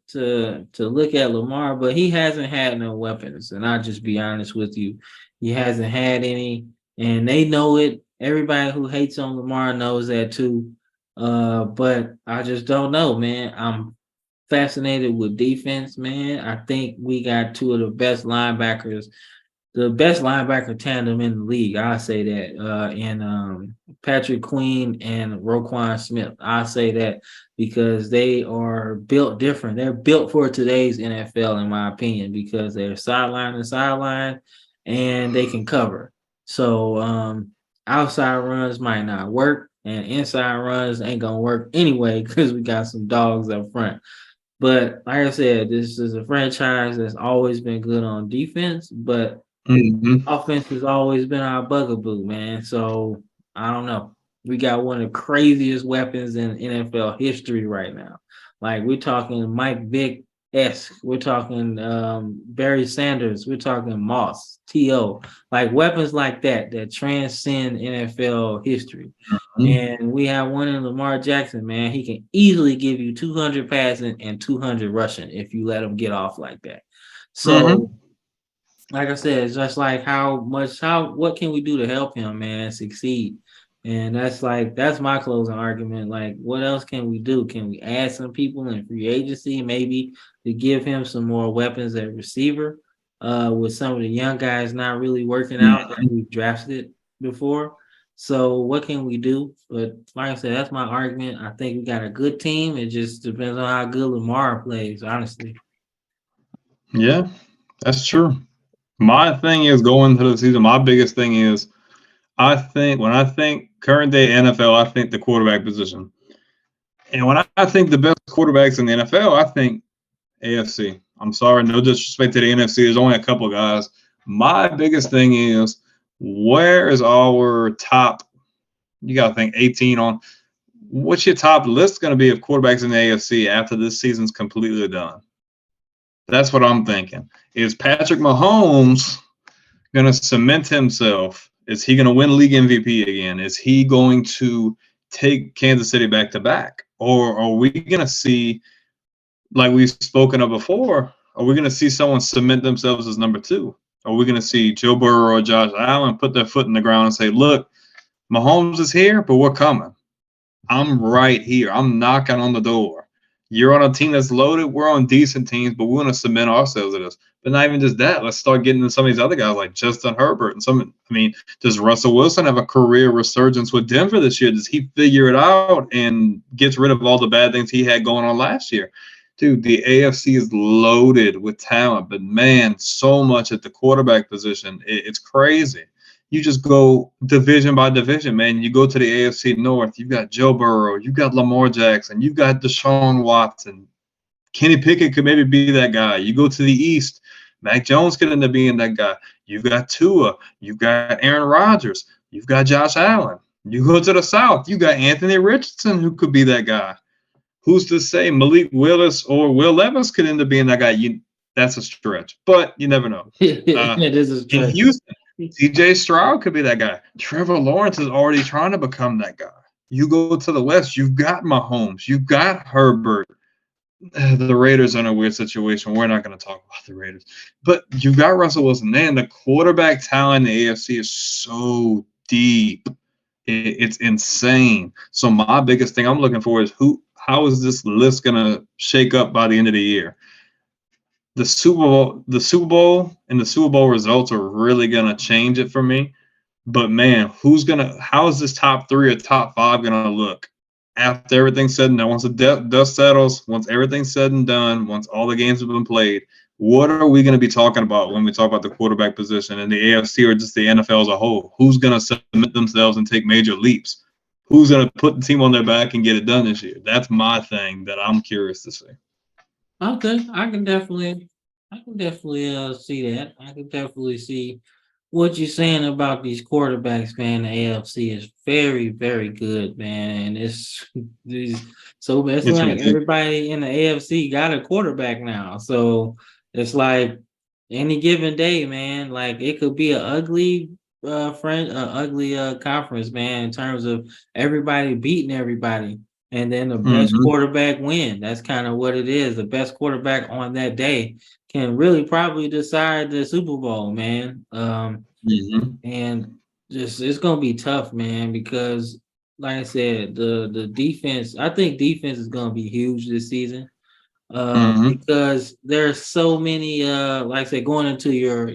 look at Lamar, but he hasn't had no weapons. And I'll just be honest with you. He hasn't had any, and they know it. Everybody who hates on Lamar knows that too. But I just don't know, man. I'm fascinated with defense, man. I think we got two of the best linebacker tandem in the league. I say that. And Patrick Queen and Roquan Smith. I say that because they are built different. They're built for today's NFL, in my opinion, because they're sideline to sideline and they can cover. So outside runs might not work, and inside runs ain't gonna work anyway because we got some dogs up front. But like I said, this is a franchise that's always been good on defense, but Mhm. offense has always been our bugaboo, man. So I don't know. We got one of the craziest weapons in NFL history right now. Like we're talking Mike Vick esque. We're talking Barry Sanders. We're talking Moss, T.O. Like weapons like that transcend NFL history. Mhm. And we have one in Lamar Jackson, man. He can easily give you 200 passing and 200 rushing if you let him get off like that. So Mhm. like I said, it's just like what can we do to help him, man, succeed? And that's my closing argument. Like, what else can we do? Can we add some people in free agency, maybe to give him some more weapons at receiver? With some of the young guys not really working out that Mhm. we've drafted before. So what can we do? But like I said, that's my argument. I think we got a good team. It just depends on how good Lamar plays, honestly. Yeah, that's true. My thing is going to the season. My biggest thing is I think current day NFL, I think the quarterback position. And when I think the best quarterbacks in the NFL, I think AFC. I'm sorry, no disrespect to the NFC. There's only a couple of guys. My biggest thing is where is our top? You got to think 18 on. What's your top list going to be of quarterbacks in the AFC after this season's completely done? That's what I'm thinking. Is Patrick Mahomes going to cement himself? Is he going to win league MVP again? Is he going to take Kansas City back to back? Or are we going to see, like we've spoken of before, are we going to see someone cement themselves as number two? Are we going to see Joe Burrow or Josh Allen put their foot in the ground and say, look, Mahomes is here, but we're coming. I'm right here. I'm knocking on the door. You're on a team that's loaded. We're on decent teams, but we want to cement ourselves at this. But not even just that. Let's start getting into some of these other guys like Justin Herbert and some. I mean, does Russell Wilson have a career resurgence with Denver this year? Does he figure it out and gets rid of all the bad things he had going on last year? Dude, the AFC is loaded with talent, but man, so much at the quarterback position. It's crazy. You just go division by division, man. You go to the AFC North, you've got Joe Burrow, you've got Lamar Jackson, you've got Deshaun Watson. Kenny Pickett could maybe be that guy. You go to the East, Mac Jones could end up being that guy. You've got Tua, you've got Aaron Rodgers, you've got Josh Allen. You go to the South, you got Anthony Richardson who could be that guy. Who's to say Malik Willis or Will Levis could end up being that guy? That's a stretch, but you never know. Uh, It is a in stretch. Houston, CJ Stroud could be that guy. Trevor Lawrence is already trying to become that guy. You go to the West, you've got Mahomes, you've got Herbert. The Raiders are in a weird situation. We're not going to talk about the Raiders, but you've got Russell Wilson. Man, the quarterback talent in the AFC is so deep. It's insane. So my biggest thing I'm looking for is how is this list going to shake up by the end of the year? The Super Bowl and the Super Bowl results are really going to change it for me. But man, how is this top three or top five gonna look after everything's said and done? Once the dust settles, once everything's said and done, once all the games have been played, what are we gonna be talking about when we talk about the quarterback position in the AFC or just the NFL as a whole? Who's gonna submit themselves and take major leaps? Who's gonna put the team on their back and get it done this year? That's my thing that I'm curious to see. Okay, I can definitely see that. I can definitely see what you're saying about these quarterbacks, man. The AFC is very, very good, man. And it's these so it's It's like ridiculous. everybody in the AFC got a quarterback now. So it's like any given day, man, like it could be an ugly ugly conference, man, in terms of everybody beating everybody, and then the best Mhm. quarterback win. That's kind of what it is. The best quarterback on that day can really probably decide the Super Bowl, man. Mhm. And just it's gonna be tough, man, because like I said, the defense. I think defense is gonna be huge this season. Mhm. Because there's so many like I said, going into your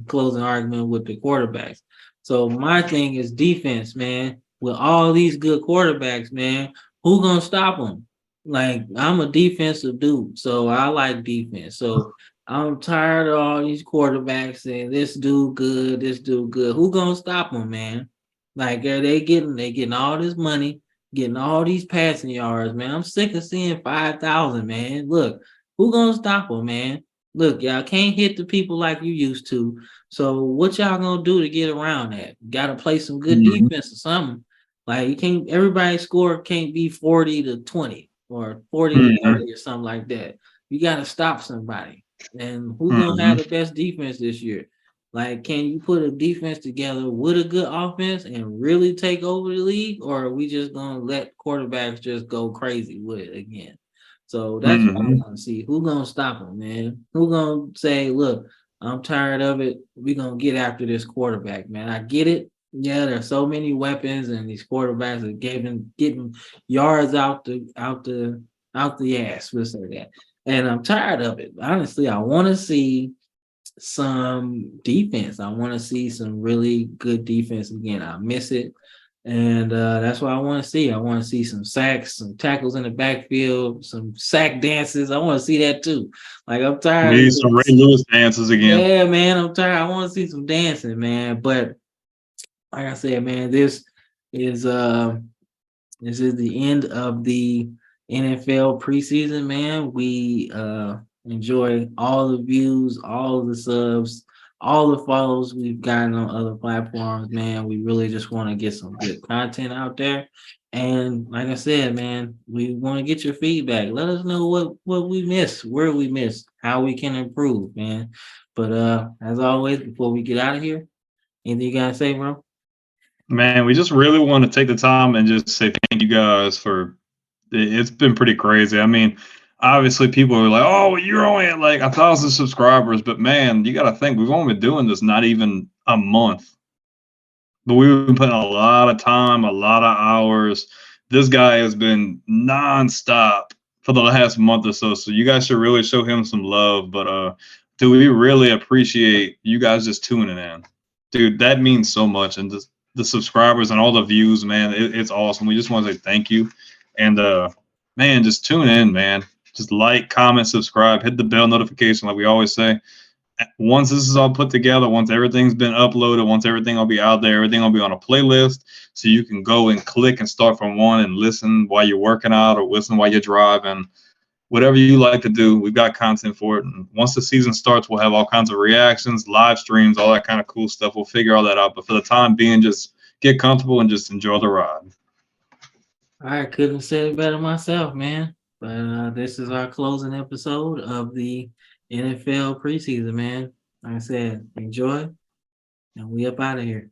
closing argument with the quarterbacks. So my thing is defense, man. With all these good quarterbacks, man, who gonna stop them? Like I'm a defensive dude, so I like defense. So I'm tired of all these quarterbacks saying this dude good, this dude good. Who gonna stop them, man? Like are they getting all this money, getting all these passing yards, man. I'm sick of seeing 5,000, man. Look, who gonna stop them, man? Look, y'all can't hit the people like you used to. So what y'all gonna do to get around that? Got to play some good Mhm. defense or something. Like you can't. Everybody score can't be 40-20 or 40-30 Mhm. or something like that. You got to stop somebody. And who gonna have Mhm. the best defense this year? Like, can you put a defense together with a good offense and really take over the league, or are we just gonna let quarterbacks just go crazy with it again? So that's what I Mhm. want to see. Who gonna stop them, man? Who gonna say, "Look, I'm tired of it. We gonna get after this quarterback, man." I get it. Yeah, there's so many weapons, and these quarterbacks are getting yards out the ass. We'll say that, and I'm tired of it. Honestly, I want to see some defense. I want to see some really good defense again. I miss it. And that's what I want to see. I want to see some sacks, some tackles in the backfield, some sack dances. I want to see that too. Like I'm We tired of need some Ray this. Lewis dances again. Yeah, man, I'm tired. I want to see some dancing, man. But like I said, man, is uh this is the end of the NFL preseason, man. We enjoy all the views, all of the subs, all the follows we've gotten on other platforms, man. We really just want to get some good content out there. And like I said, man, we want to get your feedback. Let us know what we missed, where we missed, how we can improve, man. But as always, before we get out of here, anything you gotta say, bro? Man, we just really want to take the time and just say thank you guys for it's been pretty crazy. I mean, obviously people are like, "Oh, you're only at like 1,000 subscribers," but man, you got to think we've only been doing this not even a month. But we've been putting a lot of time, a lot of hours. This guy has been nonstop for the last month or so. So you guys should really show him some love. But dude, we really appreciate you guys just tuning in. Dude, that means so much. And just the subscribers and all the views, man, it's awesome. We just want to say thank you. And man, just tune in, man. Just like, comment, subscribe, hit the bell notification, like we always say. Once this is all put together, once everything's been uploaded, once everything will be out there, everything will be on a playlist, so you can go and click and start from one and listen while you're working out or listen while you're driving. Whatever you like to do, we've got content for it. And once the season starts, we'll have all kinds of reactions, live streams, all that kind of cool stuff. We'll figure all that out. But for the time being, just get comfortable and just enjoy the ride. I couldn't have said it better myself, man. But this is our closing episode of the NFL preseason, man. Like I said, enjoy, and we up out of here.